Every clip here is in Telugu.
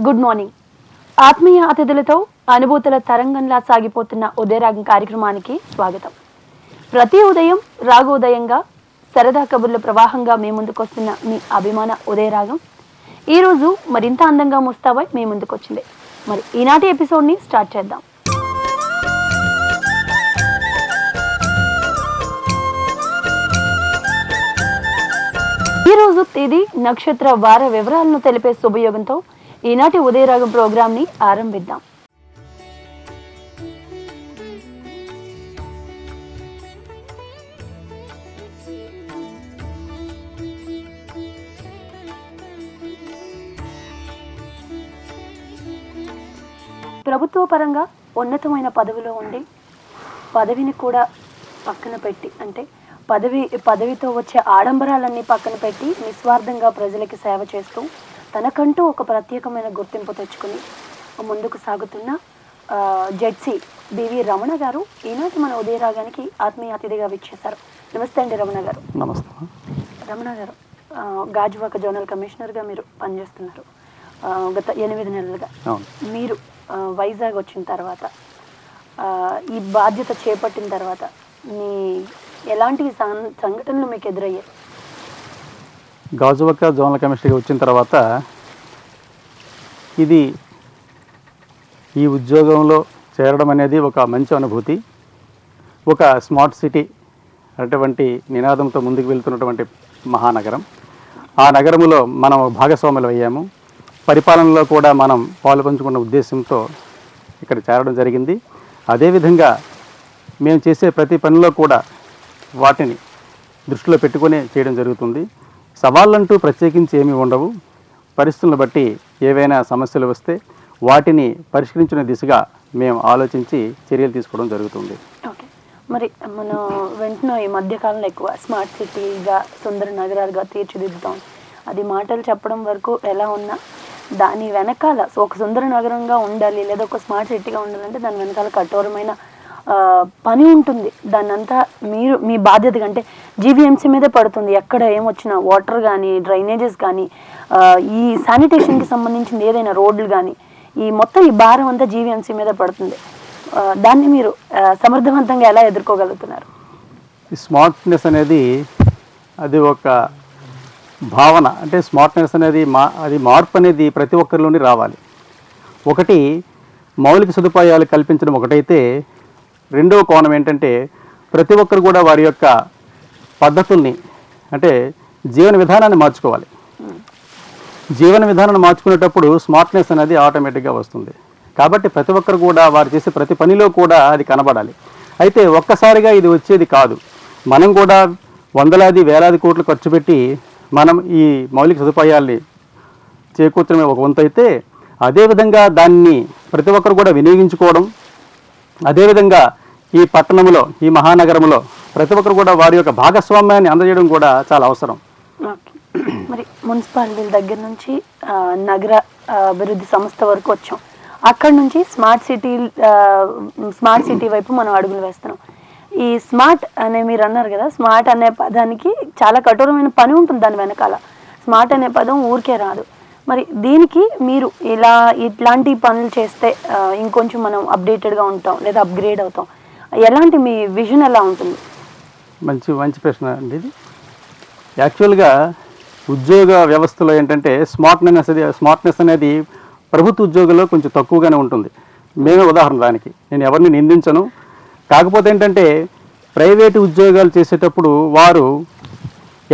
Good morning. ఆత్మీయ అతిథులతో అనుభూతుల తరంగంలా సాగిపోతున్న ఉదయరాగం కార్యక్రమానికి స్వాగతం. ప్రతి ఉదయం రాగోదయంగా సరదా కబుర్ల ప్రవాహంగా మీ ముందుకొస్తున్న మీ అభిమాన ఉదయరాగం ఈరోజు మరింత అందంగా ముస్తాబై మీ ముందుకొచ్చింది. మరి ఈనాటి ఎపిసోడ్ని స్టార్ట్ చేద్దాం. ఈరోజు తేదీ, నక్షత్ర, వార వివరాలను తెలిపే శుభయోగంతో ఈనాటి ఉదయరాగం ప్రోగ్రాంని ఆరంభిద్దాం. ప్రభుత్వ పరంగా ఉన్నతమైన పదవిలో ఉండి పదవిని కూడా పక్కన పెట్టి, అంటే పదవితో వచ్చే ఆడంబరాలన్నీ పక్కన పెట్టి నిస్వార్థంగా ప్రజలకి సేవ చేస్తూ తనకంటూ ఒక ప్రత్యేకమైన గుర్తింపు తెచ్చుకుని ముందుకు సాగుతున్న జడ్సీ బివి రమణ గారు ఈనాటి మన ఉదయరాగానికి ఆత్మీయ అతిథిగా విచ్చేశారు. నమస్తే అండి రమణ గారు. నమస్తే. రమణ గారు, గాజువాక జోనల్ కమిషనర్గా మీరు పనిచేస్తున్నారు గత 8 నెలలుగా. మీరు వైజాగ్ వచ్చిన తర్వాత, ఈ బాధ్యత చేపట్టిన తర్వాత మీ ఎలాంటి సంఘటనలు మీకు ఎదురయ్యాయి? గాజువాక జోనల్ కమిషనర్గా వచ్చిన తర్వాత ఈ ఉద్యోగంలో చేరడం అనేది ఒక మంచి అనుభూతి. ఒక స్మార్ట్ సిటీ అటువంటి నినాదంతో ముందుకు వెళ్తున్నటువంటి మహానగరం. ఆ నగరంలో మనం భాగస్వాములు అయ్యాము. పరిపాలనలో కూడా మనం పాలు పంచుకున్న ఉద్దేశంతో ఇక్కడ చేరడం జరిగింది. అదేవిధంగా మేము చేసే ప్రతి పనిలో కూడా వాటిని దృష్టిలో పెట్టుకుని చేయడం జరుగుతుంది. సవాళ్ళంటూ ప్రత్యేకించి ఏమీ ఉండవు. పరిస్థితులను బట్టి ఏవైనా సమస్యలు వస్తే వాటిని పరిష్కరించిన దిశగా మేము ఆలోచించి చర్యలు తీసుకోవడం జరుగుతుంది. ఓకే, మరి మనం వెంటనే ఈ మధ్యకాలంలో ఎక్కువ స్మార్ట్ సిటీగా, సుందర నగరాలుగా తీర్చిదిద్దుతాం. అది మాటలు చెప్పడం వరకు ఎలా ఉన్నా దాని వెనకాల ఒక సుందర నగరంగా ఉండాలి లేదా ఒక స్మార్ట్ సిటీగా ఉండాలంటే దాని వెనకాల కఠోరమైన పని ఉంటుంది. దాన్నంతా మీరు మీ బాధ్యతగా, అంటే జీవీఎంసీ మీదే పడుతుంది. ఎక్కడ ఏమొచ్చినా వాటర్ కానీ, డ్రైనేజెస్ కానీ, ఈ శానిటేషన్కి సంబంధించింది ఏదైనా రోడ్లు కానీ, ఈ మొత్తం ఈ భారం అంతా జీవీఎంసీ మీద పడుతుంది. దాన్ని మీరు సమర్థవంతంగా ఎలా ఎదుర్కోగలుగుతున్నారు? ఈ స్మార్ట్నెస్ అనేది అది ఒక భావన. అంటే స్మార్ట్నెస్ అనేది అది మార్పు అనేది ప్రతి ఒక్కరిలోని రావాలి. ఒకటి మౌలిక సదుపాయాలు కల్పించడం ఒకటైతే, రెండవ కోణం ఏంటంటే ప్రతి ఒక్కరు కూడా వారి యొక్క పద్ధతుల్ని, అంటే జీవన విధానాన్ని మార్చుకోవాలి. జీవన విధానాన్ని మార్చుకునేటప్పుడు స్మార్ట్నెస్ అనేది ఆటోమేటిక్గా వస్తుంది. కాబట్టి ప్రతి ఒక్కరు కూడా వారు చేసే ప్రతి పనిలో కూడా అది కనబడాలి. అయితే ఒక్కసారిగా ఇది వచ్చేది కాదు. మనం కూడా వందలాది వేలాది కోట్లు ఖర్చు పెట్టి మనం ఈ మౌలిక సదుపాయాల్ని చేకూర్చడమే ఒక వంతు అయితే, అదేవిధంగా దాన్ని ప్రతి ఒక్కరు కూడా వినియోగించుకోవడం, అదేవిధంగా ఈ పట్టణంలో, ఈ మహానగరంలో ప్రతి ఒక్కరు కూడా వారి యొక్క భాగస్వామ్యాన్ని అందజేయడం కూడా చాలా అవసరం. మరి మున్సిపాలిటీల దగ్గర నుంచి నగర అభివృద్ధి సంస్థ వరకు వచ్చాం. అక్కడ నుంచి స్మార్ట్ సిటీ వైపు మనం అడుగులు వేస్తున్నాం. ఈ స్మార్ట్ అనే మీరు అన్నారు కదా, స్మార్ట్ అనే పదానికి చాలా కఠోరమైన పని ఉంటుంది దాని వెనకాల. స్మార్ట్ అనే పదం ఊరికే రాదు. మరి దీనికి మీరు ఇట్లాంటి పనులు చేస్తే ఇంకొంచెం మనం అప్డేటెడ్గా ఉంటాం లేదా అప్గ్రేడ్ అవుతాం. ఎలాంటి మీ విజన్ ఎలా ఉంటుంది? మంచి ప్రశ్న అండి ఇది. యాక్చువల్గా ఉద్యోగ వ్యవస్థలో ఏంటంటే స్మార్ట్నెస్ అనేది ప్రభుత్వ ఉద్యోగంలో కొంచెం తక్కువగానే ఉంటుంది. మేమే ఉదాహరణ దానికి. నేను ఎవరిని నిందించను. కాకపోతే ఏంటంటే ప్రైవేటు ఉద్యోగాలు చేసేటప్పుడు వారు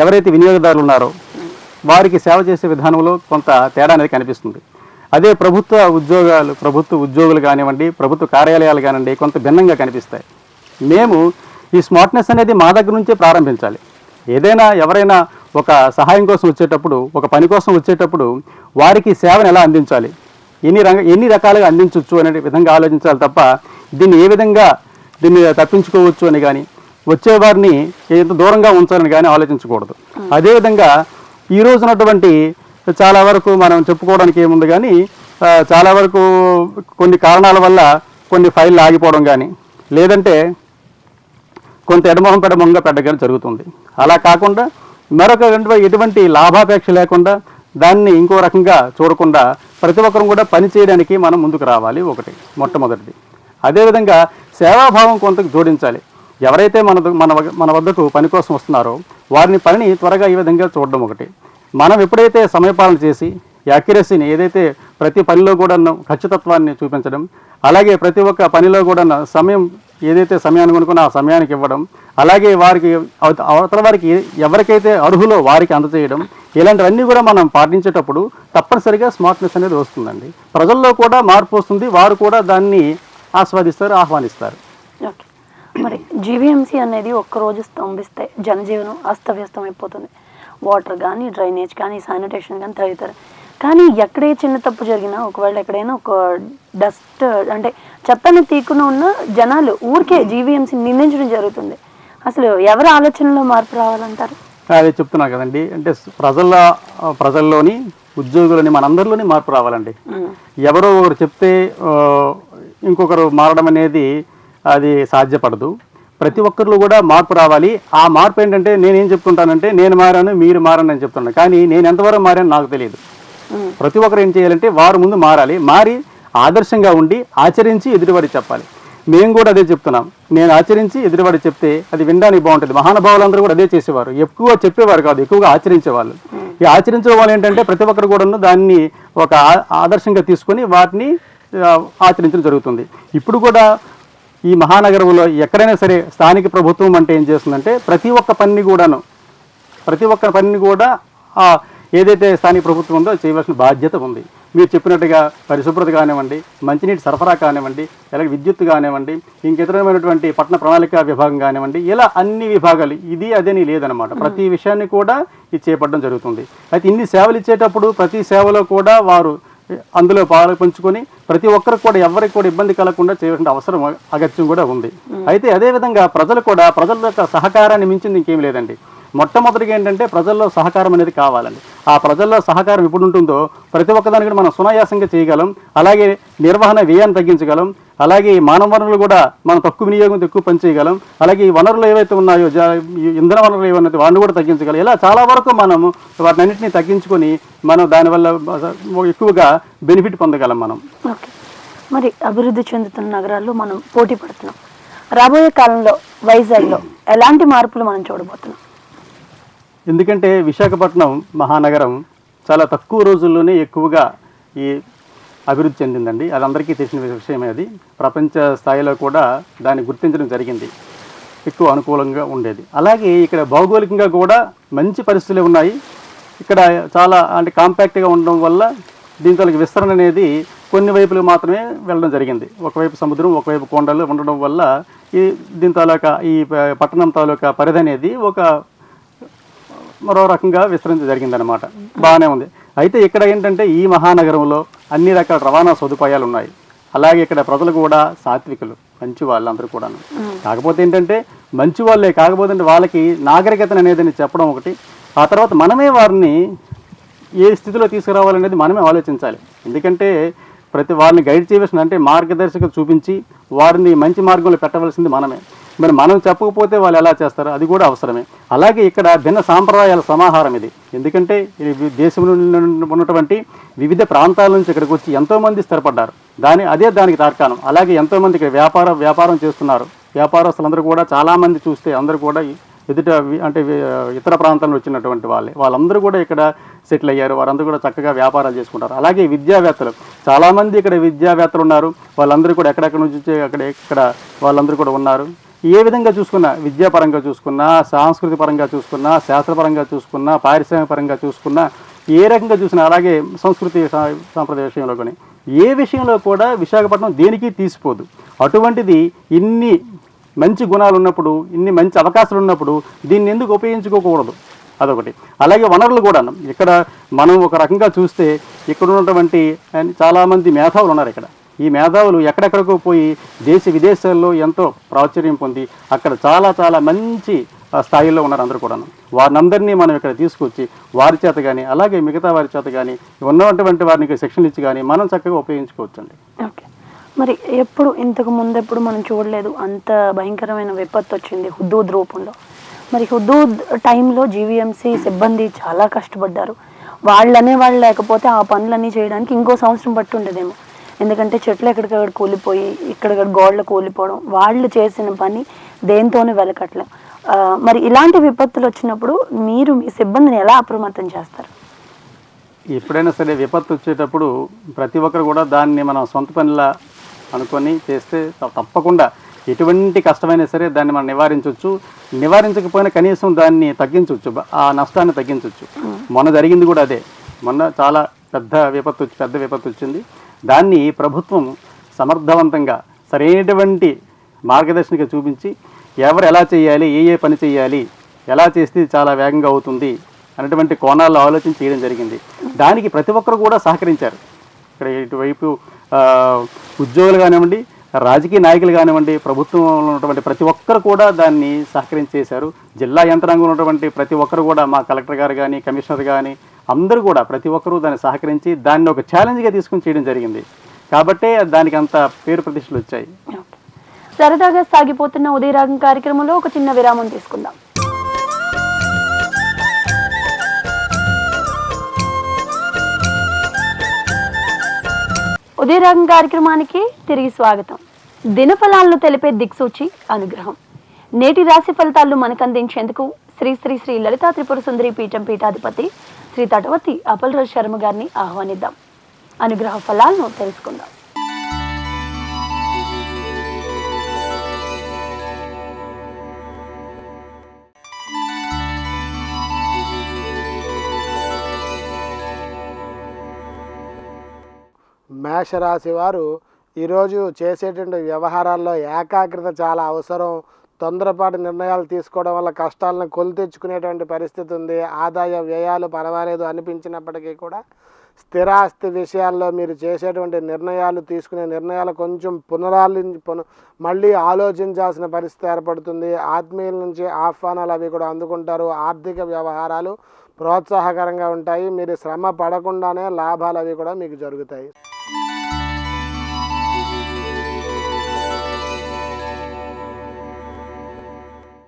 ఎవరైతే వినియోగదారులు ఉన్నారో వారికి సేవ చేసే విధానంలో కొంత తేడా అనేది కనిపిస్తుంది. అదే ప్రభుత్వ ఉద్యోగులు కానివ్వండి, ప్రభుత్వ కార్యాలయాలు కానివ్వండి, కొంత భిన్నంగా కనిపిస్తాయి. మేము ఈ స్మార్ట్నెస్ అనేది మా దగ్గర నుంచే ప్రారంభించాలి. ఎవరైనా ఒక సహాయం కోసం వచ్చేటప్పుడు, ఒక పని కోసం వచ్చేటప్పుడు వారికి సేవను ఎలా అందించాలి, ఎన్ని రకాలుగా అందించవచ్చు అనే విధంగా ఆలోచించాలి తప్ప దీన్ని తప్పించుకోవచ్చు అని కానీ, వచ్చేవారిని ఎంత దూరంగా ఉంచాలని కానీ ఆలోచించకూడదు. అదేవిధంగా ఈ రోజునటువంటి చాలా వరకు మనం చెప్పుకోవడానికి ఏముంది కానీ, చాలా వరకు కొన్ని కారణాల వల్ల కొన్ని ఫైళ్ళు ఆగిపోవడం కానీ, లేదంటే కొంత ఎడమొహంగా పెట్టడం జరుగుతుంది. అలా కాకుండా మరొక ఎటువంటి లాభాపేక్ష లేకుండా దాన్ని ఇంకో రకంగా చూడకుండా ప్రతి ఒక్కరు కూడా పని చేయడానికి మనం ముందుకు రావాలి, ఒకటి మొట్టమొదటిది. అదేవిధంగా సేవాభావం కొంత జోడించాలి. ఎవరైతే మన వద్దకు పని కోసం వస్తున్నారో వారిని పనిని త్వరగా ఈ విధంగా చూడడం ఒకటి. మనం ఎప్పుడైతే సమయపాలన చేసి యాక్యురసీని, ఏదైతే ప్రతి పనిలో కూడా ఖచ్చితత్వాన్ని చూపించడం, అలాగే ప్రతి ఒక్క పనిలో కూడా సమయం, ఏదైతే సమయానికి అనుకున్న ఆ సమయానికి ఇవ్వడం, అలాగే వారికి అవతల వారికి ఎవరికైతే అర్హులో వారికి అందజేయడం, ఇలాంటివన్నీ కూడా మనం పాటించేటప్పుడు తప్పనిసరిగా స్మార్ట్నెస్ అనేది వస్తుందండి. ప్రజల్లో కూడా మార్పు వస్తుంది, వారు కూడా దాన్ని ఆస్వాదిస్తారు, ఆహ్వానిస్తారు. ఓకే. మరి జీవీఎంసీ అనేది ఒక్కరోజు స్తంభిస్తే జనజీవనం అస్తవ్యస్తం అయిపోతుంది. వాటర్ కానీ, డ్రైనేజ్ కానీ, శానిటేషన్ కానీ తదితర. కానీ ఎక్కడే చిన్న తప్పు జరిగినా, ఒకవేళ ఎక్కడైనా ఒక డస్ట్ అంటే చెత్తని తీకుని ఉన్న జనాలు ఊరికే జీవీఎంసీ నిందించడం జరుగుతుంది. అసలు ఎవరి ఆలోచనలో మార్పు రావాలంటారు? అదే చెప్తున్నా కదండి, అంటే ప్రజల్లోని, ఉద్యోగులని, మనందరిలోని మార్పు రావాలండి. ఎవరో ఒకరు చెప్తే ఇంకొకరు మారడం అనేది అది సాధ్యపడదు. ప్రతి ఒక్కరిలో కూడా మార్పు రావాలి. ఆ మార్పు ఏంటంటే, నేనేం చెప్తుంటానంటే, నేను మారాను, మీరు మారని అని చెప్తున్నాను. కానీ నేను ఎంతవరకు మారాను నాకు తెలియదు. ప్రతి ఒక్కరు ఏం చేయాలంటే వారు ముందు మారాలి, మారి ఆదర్శంగా ఉండి ఆచరించి ఎదుటివాడి చెప్పాలి. మేము కూడా అదే చెప్తున్నాం. నేను ఆచరించి ఎదుటివాడి చెప్తే అది వినడానికి బాగుంటుంది. మహానుభావులందరూ కూడా అదే చేసేవారు. ఎక్కువ చెప్పేవారు కాదు, ఎక్కువగా ఆచరించేవాళ్ళు. ఈ ఆచరించే వాళ్ళు ఏంటంటే ప్రతి ఒక్కరు కూడా దాన్ని ఒక ఆదర్శంగా తీసుకొని వాటిని ఆచరించడం జరుగుతుంది. ఇప్పుడు కూడా ఈ మహానగరంలో ఎక్కడైనా సరే స్థానిక ప్రభుత్వం అంటే ఏం చేస్తుందంటే ప్రతి ఒక్క పనిని కూడా ఏదైతే స్థానిక ప్రభుత్వం ఉందో చేయవలసిన బాధ్యత ఉంది. మీరు చెప్పినట్టుగా పరిశుభ్రత కానివ్వండి, మంచినీటి సరఫరా కానివ్వండి, అలాగే విద్యుత్ కానివ్వండి, ఇంకితరమైనటువంటి పట్టణ ప్రణాళిక విభాగం కానివ్వండి, ఇలా అన్ని విభాగాలు ఇది అదేని లేదనమాట. ప్రతి విషయాన్ని కూడా ఇది చేపట్టడం జరుగుతుంది. అయితే ఇన్ని సేవలు ఇచ్చేటప్పుడు ప్రతి సేవలో కూడా వారు అందులో పాలు పంచుకొని ప్రతి ఒక్కరికి కూడా ఎవరికి కూడా ఇబ్బంది కలగకుండా చేయవలసిన అవసరం అగత్యం కూడా ఉంది. అయితే అదేవిధంగా ప్రజల యొక్క సహకారాన్ని మించింది ఇంకేం లేదండి. మొట్టమొదటిగా ఏంటంటే ప్రజల్లో సహకారం అనేది కావాలండి. ఆ ప్రజల్లో సహకారం ఎప్పుడు ఉంటుందో ప్రతి ఒక్కదాన్ని కూడా మనం సునాయాసంగా చేయగలం. అలాగే నిర్వహణ వ్యయాన్ని తగ్గించగలం. అలాగే మానవ వనరులు కూడా మనం తక్కువ వినియోగంతో ఎక్కువ పనిచేయగలం. అలాగే ఈ వనరులు ఏవైతే ఉన్నాయో, ఇంధన వనరులు ఏవైతే వాటిని కూడా తగ్గించగలం. ఇలా చాలా వరకు మనము వాటిని అన్నింటినీ తగ్గించుకొని మనం దానివల్ల ఎక్కువగా బెనిఫిట్ పొందగలం మనం. ఓకే. మరి అభివృద్ధి చెందుతున్న నగరాల్లో మనం పోటీ పడుతున్నాం. రాబోయే కాలంలో వైజాగ్లో ఎలాంటి మార్పులు మనం చూడబోతున్నాం? ఎందుకంటే విశాఖపట్నం మహానగరం చాలా తక్కువ రోజుల్లోనే ఎక్కువగా ఈ అభివృద్ధి చెందిందండి. అది అందరికీ తెలిసిన విషయమే. అది ప్రపంచ స్థాయిలో కూడా దాన్ని గుర్తించడం జరిగింది. ఎక్కువ అనుకూలంగా ఉండేది. అలాగే ఇక్కడ భౌగోళికంగా కూడా మంచి పరిస్థితులు ఉన్నాయి. ఇక్కడ చాలా అంటే కాంపాక్ట్గా ఉండడం వల్ల దీంతో విస్తరణ అనేది కొన్ని వైపులు మాత్రమే వెళ్ళడం జరిగింది. ఒకవైపు సముద్రం, ఒకవైపు కొండలు ఉండడం వల్ల దీని తాలూకా ఈ పట్టణం తాలూకా పరిధి అనేది మరో రకంగా విస్తరించ జరిగిందనమాట. బాగానే ఉంది. అయితే ఇక్కడ ఏంటంటే ఈ మహానగరంలో అన్ని రకాల రవాణా సదుపాయాలు ఉన్నాయి. అలాగే ఇక్కడ ప్రజలు కూడా సాత్వికులు, మంచి వాళ్ళు అందరూ కూడా. కాకపోతే ఏంటంటే మంచి వాళ్ళే, కాకపోతే వాళ్ళకి నాగరికత అనేది చెప్పడం ఒకటి. ఆ తర్వాత మనమే వారిని ఏ స్థితిలో తీసుకురావాలనేది మనమే ఆలోచించాలి. ఎందుకంటే వారిని గైడ్ చేయవలసిన, అంటే మార్గదర్శకత చూపించి వారిని మంచి మార్గంలో పెట్టవలసింది మనమే. మరి మనం చెప్పకపోతే వాళ్ళు ఎలా చేస్తారు? అది కూడా అవసరమే. అలాగే ఇక్కడ భిన్న సాంప్రదాయాల సమాహారం ఇది. ఎందుకంటే దేశంలో ఉన్నటువంటి వివిధ ప్రాంతాల నుంచి ఇక్కడికి వచ్చి ఎంతోమంది స్థిరపడ్డారు. దానికి తార్కాణం. అలాగే ఎంతోమంది ఇక్కడ వ్యాపారం చేస్తున్నారు. వ్యాపారస్తులందరూ కూడా చాలామంది చూస్తే అందరూ కూడా ఇతర ప్రాంతాల్లో వచ్చినటువంటి వాళ్ళందరూ కూడా ఇక్కడ సెటిల్ అయ్యారు. వారందరూ కూడా చక్కగా వ్యాపారాలు చేసుకుంటారు. అలాగే విద్యావేత్తలు చాలామంది ఇక్కడ విద్యావేత్తలు ఉన్నారు. వాళ్ళందరూ కూడా ఎక్కడెక్కడ నుంచి ఇక్కడ వాళ్ళందరూ కూడా ఉన్నారు. ఏ విధంగా చూసుకున్నా, విద్యాపరంగా చూసుకున్నా, సాంస్కృతిక పరంగా చూసుకున్నా, శాస్త్రపరంగా చూసుకున్నా, పారిశ్రామిక పరంగా చూసుకున్నా, ఏ రకంగా చూసినా, అలాగే సంస్కృతి సాంప్రదాయ విషయంలో కానీ ఏ విషయంలో కూడా విశాఖపట్నం దేనికి తీసిపోదు. అటువంటిది ఇన్ని మంచి గుణాలు ఉన్నప్పుడు, ఇన్ని మంచి అవకాశాలు ఉన్నప్పుడు దీన్ని ఎందుకు ఉపయోగించుకోకూడదు? అదొకటి. అలాగే వనరులు కూడా ఇక్కడ మనం ఒక రకంగా చూస్తే ఇక్కడ ఉన్నటువంటి చాలామంది మేధావులు ఉన్నారు. ఈ మేధావులు ఎక్కడెక్కడికో పోయి దేశ విదేశాల్లో ఎంతో ప్రాచుర్యం పొంది అక్కడ చాలా చాలా మంచి స్థాయిలో ఉన్నారు అందరూ కూడా. వారినందరినీ మనం ఇక్కడ తీసుకొచ్చి వారి చేత కానీ, అలాగే మిగతా వారి చేత కానీ, ఉన్నటువంటి వారిని శిక్షణ ఇచ్చి కానీ మనం చక్కగా ఉపయోగించుకోవచ్చండి. ఓకే. మరి ఇంతకు ముందెప్పుడు మనం చూడలేదు అంత భయంకరమైన విపత్తు వచ్చింది హుదూద్ రూపంలో. మరి హుదూద్ టైంలో జీవీఎంసీ సిబ్బంది చాలా కష్టపడ్డారు. వాళ్ళనే వాళ్ళు లేకపోతే ఆ పనులన్నీ చేయడానికి ఇంకో సంవత్సరం పట్టి ఉండదేమో. ఎందుకంటే చెట్లు ఎక్కడికక్కడ కూలిపోయి ఇక్కడక్కడ గోడలు కూలిపోవడం, వాళ్ళు చేసిన పని దేంతోనూ వెలకట్లేం. మరి ఇలాంటి విపత్తులు వచ్చినప్పుడు మీరు మీ సిబ్బందిని ఎలా అప్రమత్తం చేస్తారు? ఎప్పుడైనా సరే విపత్తు వచ్చేటప్పుడు ప్రతి ఒక్కరు కూడా దాన్ని మనం సొంత పనిలా అనుకొని చేస్తే తప్పకుండా ఎటువంటి కష్టమైనా సరే దాన్ని మనం నివారించవచ్చు. నివారించకపోయినా కనీసం దాన్ని తగ్గించవచ్చు, ఆ నష్టాన్ని తగ్గించవచ్చు. మొన్న జరిగింది కూడా అదే. మొన్న చాలా పెద్ద విపత్తు వచ్చింది. దాన్ని ప్రభుత్వం సమర్థవంతంగా సరైనటువంటి మార్గదర్శనిగా చూపించి ఎవరు ఎలా చేయాలి, ఏ పని చేయాలి, ఎలా చేస్తే చాలా వేగంగా అవుతుంది అనేటువంటి కోణాల్లో ఆలోచన చేయడం జరిగింది. దానికి ప్రతి ఒక్కరు కూడా సహకరించారు. ఇక్కడ ఇటువైపు ఉద్యోగులు కానివ్వండి, రాజకీయ నాయకులు కానివ్వండి, ప్రభుత్వంలో ఉన్నటువంటి ప్రతి ఒక్కరు కూడా దాన్ని సహకరించేశారు. జిల్లా యంత్రాంగం ఉన్నటువంటి ప్రతి ఒక్కరు కూడా, మా కలెక్టర్ గారు కానీ, కమిషనర్ కానీ అందరూ కూడా ప్రతి ఒక్కరూ దాన్ని సహకరించి దాన్ని ఒక ఛాలెంజ్గా తీసుకుని చేయడం జరిగింది. కాబట్టే దానికి అంత పేరు ప్రతిష్టలు వచ్చాయి. సరదాగా సాగిపోతున్న ఉదయరాగం కార్యక్రమంలో ఒక చిన్న విరామం తీసుకుందాం. ఉదయరాగం కార్యక్రమానికి తిరిగి స్వాగతం. దినఫలాలను తెలిపే దిక్సూచి అనుగ్రహం. నేటి రాశి ఫలితాలను మనకు అందించేందుకు శ్రీ శ్రీ శ్రీ లలితా త్రిపుర సుందరి పీఠం పీఠాధిపతి శ్రీ తటవర్తి అపల్రాజ్ శర్మ గారిని ఆహ్వానిద్దాం. అనుగ్రహ ఫలాలను తెలుసుకుందాం. మేషరాశి వారు ఈరోజు చేసేటువంటి వ్యవహారాల్లో ఏకాగ్రత చాలా అవసరం. తొందరపాటు నిర్ణయాలు తీసుకోవడం వల్ల కష్టాలను కొని తెచ్చుకునేటువంటి పరిస్థితి ఉంది. ఆదాయ వ్యయాలు పర్వాలేదు అనిపించినప్పటికీ కూడా స్థిరాస్తి విషయాల్లో మీరు చేసేటువంటి తీసుకునే నిర్ణయాలు కొంచెం మళ్ళీ ఆలోచించాల్సిన పరిస్థితి ఏర్పడుతుంది. ఆత్మీయుల నుంచి ఆహ్వానాలు అవి కూడా అందుకుంటారు. ఆర్థిక వ్యవహారాలు ప్రోత్సాహకరంగా ఉంటాయి. మీరు శ్రమ పడకుండానే లాభాలు అవి కూడా మీకు జరుగుతాయి.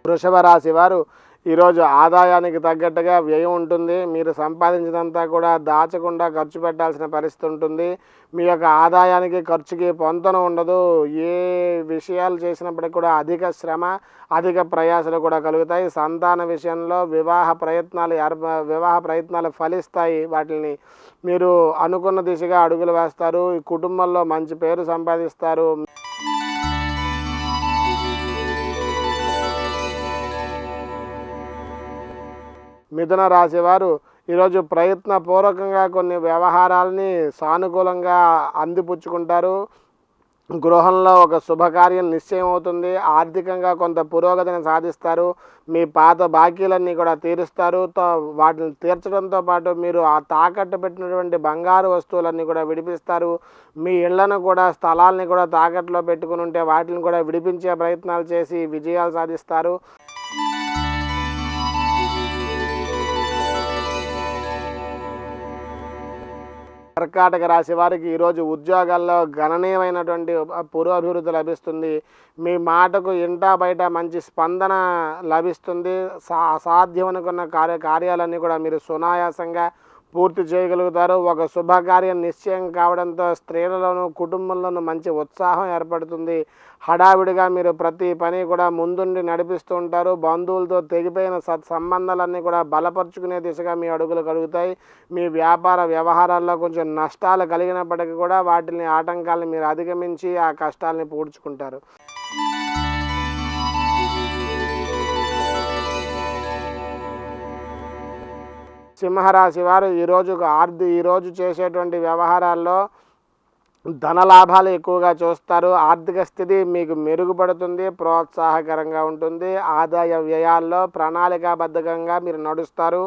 వృషభ రాశి వారు ఈరోజు ఆదాయానికి తగ్గట్టుగా వ్యయం ఉంటుంది. మీరు సంపాదించినంతా కూడా దాచకుండా ఖర్చు పెట్టాల్సిన పరిస్థితి ఉంటుంది. మీ యొక్క ఆదాయానికి ఖర్చుకి పొంతన ఉండదు. ఏ విషయాలు చేసినప్పటికీ కూడా అధిక శ్రమ, అధిక ప్రయాసలు కూడా కలుగుతాయి. సంతాన విషయంలో వివాహ ప్రయత్నాలు ఫలిస్తాయి. వాటిని మీరు అనుకున్న దిశగా అడుగులు వేస్తారు. ఈ కుటుంబంలో మంచి పేరు సంపాదిస్తారు. మిథున రాశి వారు ఈరోజు ప్రయత్నపూర్వకంగా కొన్ని వ్యవహారాలని సానుకూలంగా అందిపుచ్చుకుంటారు. గృహంలో ఒక శుభకార్యం నిశ్చయం అవుతుంది. ఆర్థికంగా కొంత పురోగతిని సాధిస్తారు. మీ పాత బాకీలన్నీ కూడా తీరుస్తారు. వాటిని తీర్చడంతో పాటు మీరు ఆ తాకట్టు పెట్టినటువంటి బంగారు వస్తువులన్నీ కూడా విడిపిస్తారు. మీ ఇళ్లను కూడా స్థలాల్ని కూడా తాకట్టులో పెట్టుకుని ఉంటే వాటిని కూడా విడిపించే ప్రయత్నాలు చేసి విజయాలు సాధిస్తారు. కర్కాటక రాశి వారికి ఈరోజు ఉద్యోగాల్లో గణనీయమైనటువంటి పురోభివృద్ధి లభిస్తుంది. మీ మాటకు ఇంటా బయట మంచి స్పందన లభిస్తుంది. అసాధ్యం అనుకున్న కార్యాలన్నీ కూడా మీరు సునాయాసంగా పూర్తి చేయగలుగుతారు. ఒక శుభకార్యం నిశ్చయం కావడంతో స్త్రీలలోనూ కుటుంబంలోనూ మంచి ఉత్సాహం ఏర్పడుతుంది. హడావిడిగా మీరు ప్రతి పని కూడా ముందుండి నడిపిస్తూ ఉంటారు. బంధువులతో తెగిపోయిన సత్సంబంధాలన్నీ కూడా బలపరుచుకునే దిశగా మీ అడుగులు కలుగుతాయి. మీ వ్యాపార వ్యవహారాల్లో కొంచెం నష్టాలు కలిగినప్పటికీ కూడా వాటిని ఆటంకాలను మీరు అధిగమించి ఆ కష్టాలని పూడ్చుకుంటారు. సింహరాశి వారు ఈరోజు చేసేటువంటి వ్యవహారాల్లో ధనలాభాలు ఎక్కువగా చూస్తారు. ఆర్థిక స్థితి మీకు మెరుగుపడుతుంది, ప్రోత్సాహకరంగా ఉంటుంది. ఆదాయ వ్యయాల్లో ప్రణాళికాబద్ధంగా మీరు నడుస్తారు.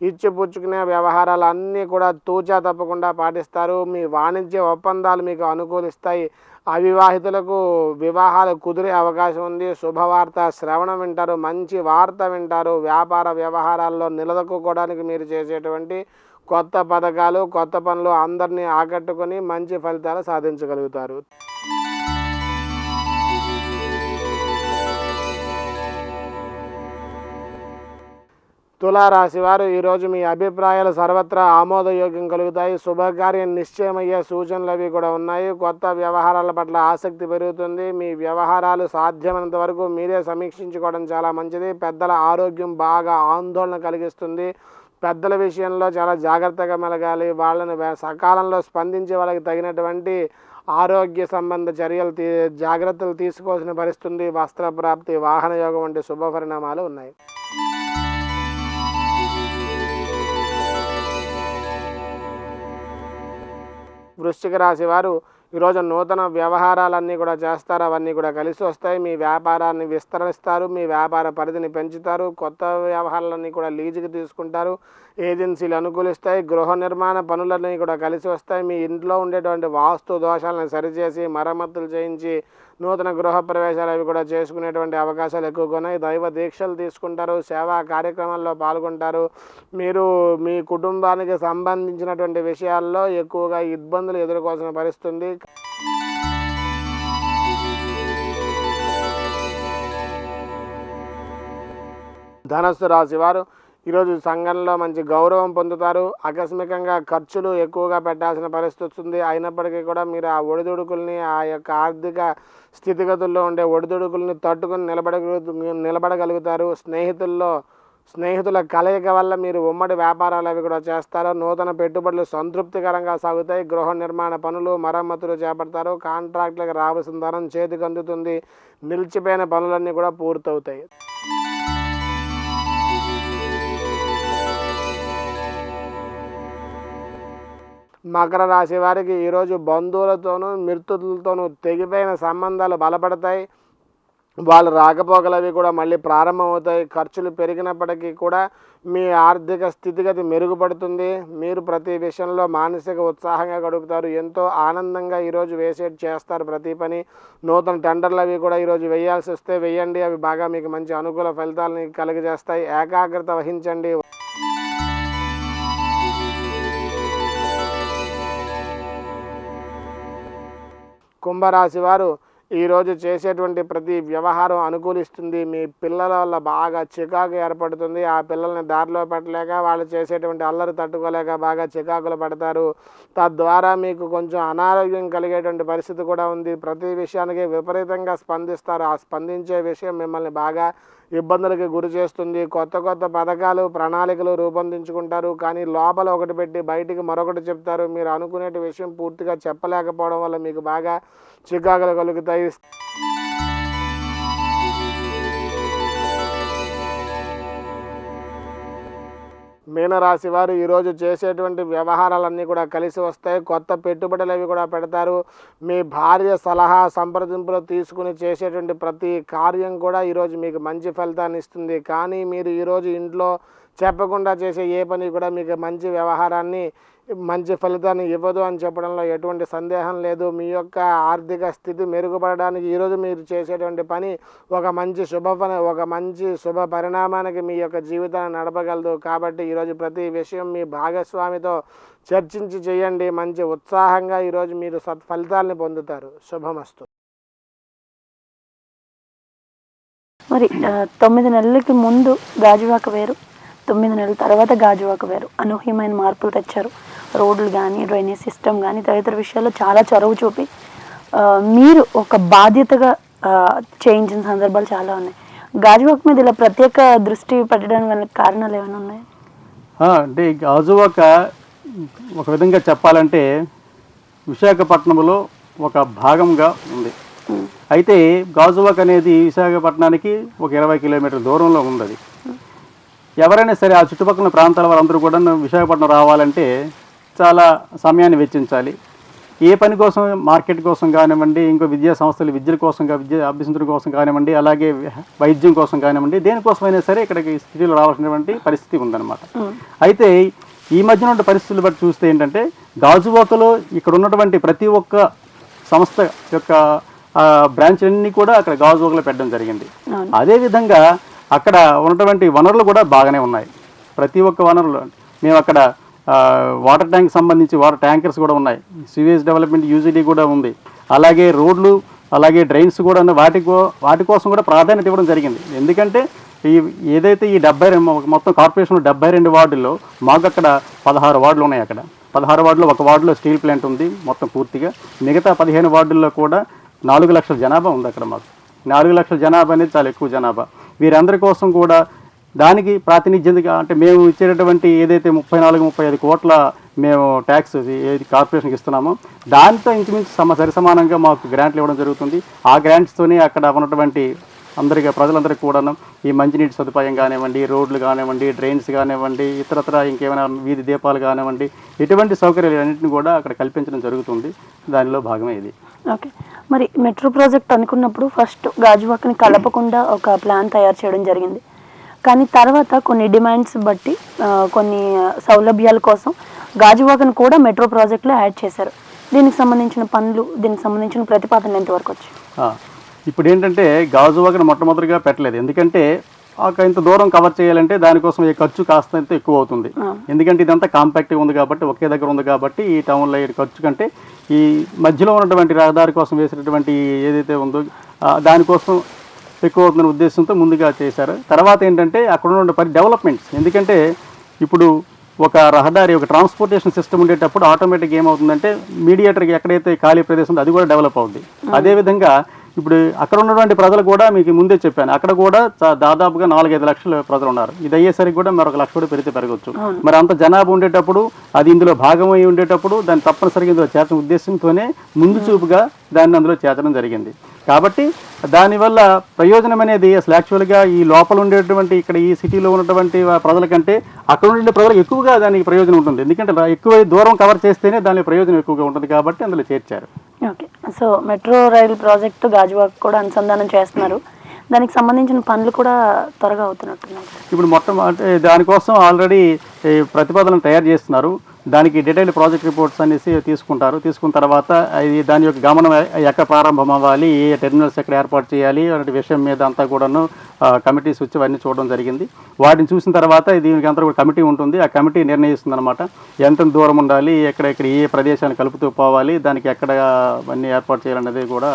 ఇచ్చిపుచ్చుకునే వ్యవహారాలు అన్నీ కూడా తూచా తప్పకుండా పాటిస్తారు. మీ వాణిజ్య ఒప్పందాలు మీకు అనుకూలిస్తాయి. అవివాహితులకు వివాహాలు కుదిరే అవకాశం ఉంది. శుభవార్త శ్రవణం వింటారు, మంచి వార్త వింటారు. వ్యాపార వ్యవహారాల్లో నిలదొక్కుకోవడానికి మీరు చేసేటువంటి కొత్త పథకాలు, కొత్త పనులు అందరినీ ఆకట్టుకొని మంచి ఫలితాలు సాధించగలుగుతారు. తులారాశి వారు ఈరోజు మీ అభిప్రాయాలు సర్వత్రా ఆమోదయోగ్యం కలుగుతాయి. శుభకార్యం నిశ్చయమయ్యే సూచనలు అవి కూడా ఉన్నాయి. కొత్త వ్యవహారాల పట్ల ఆసక్తి పెరుగుతుంది. మీ వ్యవహారాలు సాధ్యమైనంత వరకు మీరే సమీక్షించుకోవడం చాలా మంచిది. పెద్దల ఆరోగ్యం బాగా ఆందోళన కలిగిస్తుంది. పెద్దల విషయంలో చాలా జాగ్రత్తగా మెలగాలి. వాళ్ళని సకాలంలో స్పందించి వాళ్ళకి తగినటువంటి ఆరోగ్య సంబంధ చర్యలు జాగ్రత్తలు తీసుకోవాల్సిన పరిస్థితుంది. వస్త్ర ప్రాప్తి, వాహన యోగం వంటి శుభ పరిణామాలు ఉన్నాయి. వృశ్చిక రాశి వారు ఈరోజు నూతన వ్యవహారాలన్నీ కూడా చేస్తారు. అవన్నీ కూడా కలిసి వస్తాయి. మీ వ్యాపారాన్ని విస్తరిస్తారు. మీ వ్యాపార పరిధిని పెంచుతారు. కొత్త వ్యవహారాలన్నీ కూడా లీజుకి తీసుకుంటారు. ఏజెన్సీలు అనుకూలిస్తాయి. గృహ నిర్మాణ పనులన్నీ కూడా కలిసి వస్తాయి. మీ ఇంట్లో ఉండేటువంటి వాస్తు దోషాలను సరిచేసి మరమ్మతులు చేయించి నూతన గృహ ప్రవేశాలు అవి కూడా చేసుకునేటువంటి అవకాశాలు ఎక్కువగా ఉన్నాయి. దైవ దీక్షలు తీసుకుంటారు. సేవా కార్యక్రమాల్లో పాల్గొంటారు. మీరు మీ కుటుంబానికి సంబంధించినటువంటి విషయాల్లో ఎక్కువగా ఇబ్బందులు ఎదుర్కోవాల్సిన పరిస్థితుంది. ధనస్సు రాశి వారు ఈరోజు సంఘంలో మంచి గౌరవం పొందుతారు. ఆకస్మికంగా ఖర్చులు ఎక్కువగా పెట్టాల్సిన పరిస్థితి వస్తుంది. అయినప్పటికీ కూడా మీరు ఆ ఒడిదుడుకుల్ని, ఆ యొక్క ఆర్థిక స్థితిగతుల్లో ఉండే ఒడిదుడుకుల్ని తట్టుకుని నిలబడగలుగుతారు. స్నేహితుల కలయిక వల్ల మీరు ఉమ్మడి వ్యాపారాలు అవి కూడా చేస్తారు. నూతన పెట్టుబడులు సంతృప్తికరంగా సాగుతాయి. గృహ నిర్మాణ పనులు, మరమ్మతులు చేపడతారు. కాంట్రాక్టులకు రావాల్సిన ధనం చేతికి అందుతుంది. నిలిచిపోయిన పనులన్నీ కూడా పూర్తవుతాయి. మకర రాశి వారికి ఈరోజు బంధువులతోనూ మిత్రులతోనూ తెగిపోయిన సంబంధాలు బలపడతాయి. వాళ్ళు రాకపోకలు అవి కూడా మళ్ళీ ప్రారంభమవుతాయి. ఖర్చులు పెరిగినప్పటికీ కూడా మీ ఆర్థిక స్థితిగతి మెరుగుపడుతుంది. మీరు ప్రతి విషయంలో మానసిక ఉత్సాహంగా గడుపుతారు. ఎంతో ఆనందంగా ఈరోజు చేస్తారు ప్రతి పని. నూతన టెండర్లు అవి కూడా ఈరోజు వేయాల్సి వస్తే వేయండి. అవి బాగా మీకు మంచి అనుకూల ఫలితాలను కలిగజేస్తాయి. ఏకాగ్రత వహించండి. కుంభరాశి వారు ఈరోజు చేసేటువంటి ప్రతి వ్యవహారం అనుకూలిస్తుంది. మీ పిల్లల వల్ల బాగా చికాకు ఏర్పడుతుంది. ఆ పిల్లల్ని దారిలో పెట్టలేక, వాళ్ళు చేసేటువంటి అల్లరి తట్టుకోలేక బాగా చికాకులు పడతారు. తద్వారా మీకు కొంచెం అనారోగ్యం కలిగేటువంటి పరిస్థితి కూడా ఉంది. ప్రతి విషయానికి విపరీతంగా స్పందిస్తారు. ఆ స్పందించే విషయం మిమ్మల్ని బాగా ఇబ్బందులకి గురి చేస్తుంది. కొత్త పథకాలు, ప్రణాళికలు రూపొందించుకుంటారు. కానీ లోపల ఒకటి పెట్టి బయటికి మరొకటి చెప్తారు. మీరు అనుకునే విషయం పూర్తిగా చెప్పలేకపోవడం వల్ల మీకు బాగా చికాకులు కలుగుతాయి. మీనరాశి వారు ఈరోజు చేసేటువంటి వ్యవహారాలన్నీ కూడా కలిసి వస్తాయి. కొత్త పెట్టుబడులు అవి కూడా పెడతారు. మీ భార్య సలహా సంప్రదింపులు తీసుకుని చేసేటువంటి ప్రతి కార్యం కూడా ఈరోజు మీకు మంచి ఫలితాన్ని ఇస్తుంది. కానీ మీరు ఈరోజు ఇంట్లో చెప్పకుండా చేసే ఏ పని కూడా మీకు మంచి ఫలితాన్ని ఇవ్వదు అని చెప్పడంలో ఎటువంటి సందేహం లేదు. మీ యొక్క ఆర్థిక స్థితి మెరుగుపడడానికి ఈరోజు మీరు చేసేటువంటి పని ఒక మంచి శుభ పరిణామానికి మీ యొక్క జీవితాన్ని నడపగలదు. కాబట్టి ఈరోజు ప్రతి విషయం మీ భాగస్వామితో చర్చించి చేయండి. మంచి ఉత్సాహంగా ఈరోజు మీరు సత్ఫలితాలని పొందుతారు. శుభమస్తు. మరి 9 నెలలకి ముందు గాజువాక వేరు, 9 నెలల తర్వాత గాజువాక వేరు. అనూహ్యమైన మార్పులు తెచ్చారు. రోడ్లు కానీ, డ్రైనేజ్ సిస్టమ్ కానీ, తదితర విషయాల్లో చాలా చొరవ చూపి మీరు ఒక బాధ్యతగా చేయించిన సందర్భాలు చాలా ఉన్నాయి. గాజువాక మీద ఇలా ప్రత్యేక దృష్టి పెట్టడానికి వల్ల కారణాలు ఏమైనా ఉన్నాయి? అంటే గాజువాక ఒక విధంగా చెప్పాలంటే విశాఖపట్నంలో ఒక భాగంగా ఉంది. అయితే గాజువాక అనేది విశాఖపట్నానికి ఒక 20 కిలోమీటర్ల దూరంలో ఉంది. అది ఎవరైనా సరే ఆ చుట్టుపక్కల ప్రాంతాల వారందరూ కూడా విశాఖపట్నం రావాలంటే చాలా సమయాన్ని వెచ్చించాలి. ఏ పని కోసం, మార్కెట్ కోసం కానివ్వండి, ఇంకో విద్యా సంస్థలు విద్య అభ్యసించడం కోసం కానివ్వండి, అలాగే వైద్యం కోసం కానివ్వండి, దేనికోసమైనా సరే ఇక్కడికి సిటీలో రావాల్సినటువంటి పరిస్థితి ఉందన్నమాట. అయితే ఈ మధ్యన ఉన్న పరిస్థితులు బట్టి చూస్తే ఏంటంటే గాజువాకలో ఇక్కడ ఉన్నటువంటి ప్రతి ఒక్క సంస్థ యొక్క బ్రాంచ్ అన్నీ కూడా అక్కడ గాజువాకలో పెట్టడం జరిగింది. అదేవిధంగా అక్కడ ఉన్నటువంటి వనరులు కూడా బాగానే ఉన్నాయి. ప్రతి ఒక్క వనరులు మేము అక్కడ వాటర్ ట్యాంక్ సంబంధించి వాటర్ ట్యాంకర్స్ కూడా ఉన్నాయి. సివేజ్ డెవలప్మెంట్ యూజిటీ కూడా ఉంది. అలాగే రోడ్లు, అలాగే డ్రైన్స్ కూడా వాటి కోసం కూడా ప్రాధాన్యత ఇవ్వడం జరిగింది. ఎందుకంటే ఈ ఏదైతే ఈ 70 మొత్తం కార్పొరేషన్ 72 వార్డుల్లో మాకు అక్కడ 16 వార్డులు ఉన్నాయి. అక్కడ 16 వార్డులో ఒక వార్డులో స్టీల్ ప్లాంట్ ఉంది మొత్తం పూర్తిగా. మిగతా 15 వార్డుల్లో కూడా 4 లక్షల జనాభా ఉంది అక్కడ మాకు. 4 లక్షల జనాభా అనేది చాలా ఎక్కువ జనాభా. వీరందరి కోసం కూడా దానికి ప్రాతినిధ్యంగా అంటే మేము ఇచ్చేటటువంటి ఏదైతే 34-35 కోట్ల మేము ట్యాక్స్ ఏది కార్పొరేషన్కి ఇస్తున్నామో దాంతో ఇంచుమించు సరిసమానంగా మాకు గ్రాంట్లు ఇవ్వడం జరుగుతుంది. ఆ గ్రాంట్స్తోనే అక్కడ ఉన్నటువంటి అందరికీ ప్రజలందరికీ కూడా ఈ మంచినీటి సదుపాయం కానివ్వండి, రోడ్లు కానివ్వండి, డ్రైన్స్ కానివ్వండి, ఇతరత్ర ఇంకేమైనా వీధి దీపాలు కానివ్వండి, ఇటువంటి సౌకర్యాలు అన్నింటిని కూడా అక్కడ కల్పించడం జరుగుతుంది. దానిలో భాగమే ఇది. ఓకే, మరి మెట్రో ప్రాజెక్ట్ అనుకున్నప్పుడు ఫస్ట్ గాజువాకని కలపకుండా ఒక ప్లాన్ తయారు చేయడం జరిగింది. కానీ తర్వాత కొన్ని డిమాండ్స్ బట్టి కొన్ని సౌలభ్యాల కోసం గాజువాకను కూడా మెట్రో ప్రాజెక్ట్లో యాడ్ చేశారు. దీనికి సంబంధించిన పనులు, దీనికి సంబంధించిన ప్రతిపాదన ఎంతవరకు వచ్చాయి? ఇప్పుడు ఏంటంటే గాజువాకను మొట్టమొదటిగా పెట్టలేదు. ఎందుకంటే ఇంత దూరం కవర్ చేయాలంటే దానికోసం ఈ ఖర్చు కాస్త ఎక్కువ అవుతుంది. ఎందుకంటే ఇదంతా కాంపాక్ట్గా ఉంది కాబట్టి, ఒకే దగ్గర ఉంది కాబట్టి ఈ టౌన్లో ఈ ఖర్చు కంటే ఈ మధ్యలో ఉన్నటువంటి రహదారి కోసం వేసినటువంటి ఏదైతే ఉందో దానికోసం ఎక్కువ అవుతున్న ఉద్దేశంతో ముందుగా చేశారు. తర్వాత ఏంటంటే అక్కడ ఉన్న డెవలప్మెంట్స్, ఎందుకంటే ఇప్పుడు ఒక రహదారి ఒక ట్రాన్స్పోర్టేషన్ సిస్టమ్ ఉండేటప్పుడు ఆటోమేటిక్గా ఏమవుతుందంటే మీడియేటర్కి ఎక్కడైతే ఖాళీ ప్రదేశం ఉందో అది కూడా డెవలప్ అవుతుంది. అదేవిధంగా ఇప్పుడు అక్కడ ఉన్నటువంటి ప్రజలు కూడా మీకు ముందే చెప్పాను, అక్కడ కూడా దాదాపుగా 4-5 లక్షల ప్రజలు ఉన్నారు. ఇది అయ్యేసరికి కూడా మరొక 1 లక్ష కూడా పెరగవచ్చు. మరి అంత జనాభా ఉండేటప్పుడు అది ఇందులో భాగమై ఉండేటప్పుడు దాన్ని తప్పనిసరిగా ఇందులో చేర్చిన ఉద్దేశంతోనే ముందు చూపుగా దాన్ని అందులో చేర్చడం జరిగింది. కాబట్టి దానివల్ల ప్రయోజనం అనేది అసలు యాక్చువల్గా ఈ లోపల ఉండేటువంటి ఇక్కడ ఈ సిటీలో ఉన్నటువంటి ప్రజల కంటే అక్కడ ఉండే ప్రజలకు ఎక్కువగా దానికి ప్రయోజనం ఉంటుంది. ఎందుకంటే ఎక్కువ దూరం కవర్ చేస్తేనే దాని ప్రయోజనం ఎక్కువగా ఉంటుంది కాబట్టి అందులో చేర్చారు. Okay, so metro rail project Gajuwaka కూడా అనుసంధానం చేస్తున్నారు. దానికి సంబంధించిన పనులు కూడా త్వరగా అవుతున్నట్టున్నాయి. ఇప్పుడు మొట్టమొదటి దానికోసం ఆల్రెడీ ప్రతిపాదనలు తయారు చేస్తున్నారు. దానికి డీటెయిల్డ్ ప్రాజెక్ట్ రిపోర్ట్స్ అనేసి తీసుకున్న తర్వాత దాని యొక్క గమనం ఎక్కడ ప్రారంభం అవ్వాలి, ఏ టెర్మినల్స్ ఎక్కడ ఏర్పాటు చేయాలి అనే విషయం మీద అంతా కూడాను కమిటీస్ వచ్చి అవన్నీ చూడడం జరిగింది. వాటిని చూసిన తర్వాత దీనికి అంతా కూడా కమిటీ ఉంటుంది. ఆ కమిటీ నిర్ణయిస్తుంది అనమాట ఎంత దూరం ఉండాలి, ఎక్కడెక్కడ ఏ ప్రదేశాన్ని కలుపుతూ పోవాలి, దానికి ఎక్కడ అన్నీ ఏర్పాటు చేయాలనేది కూడా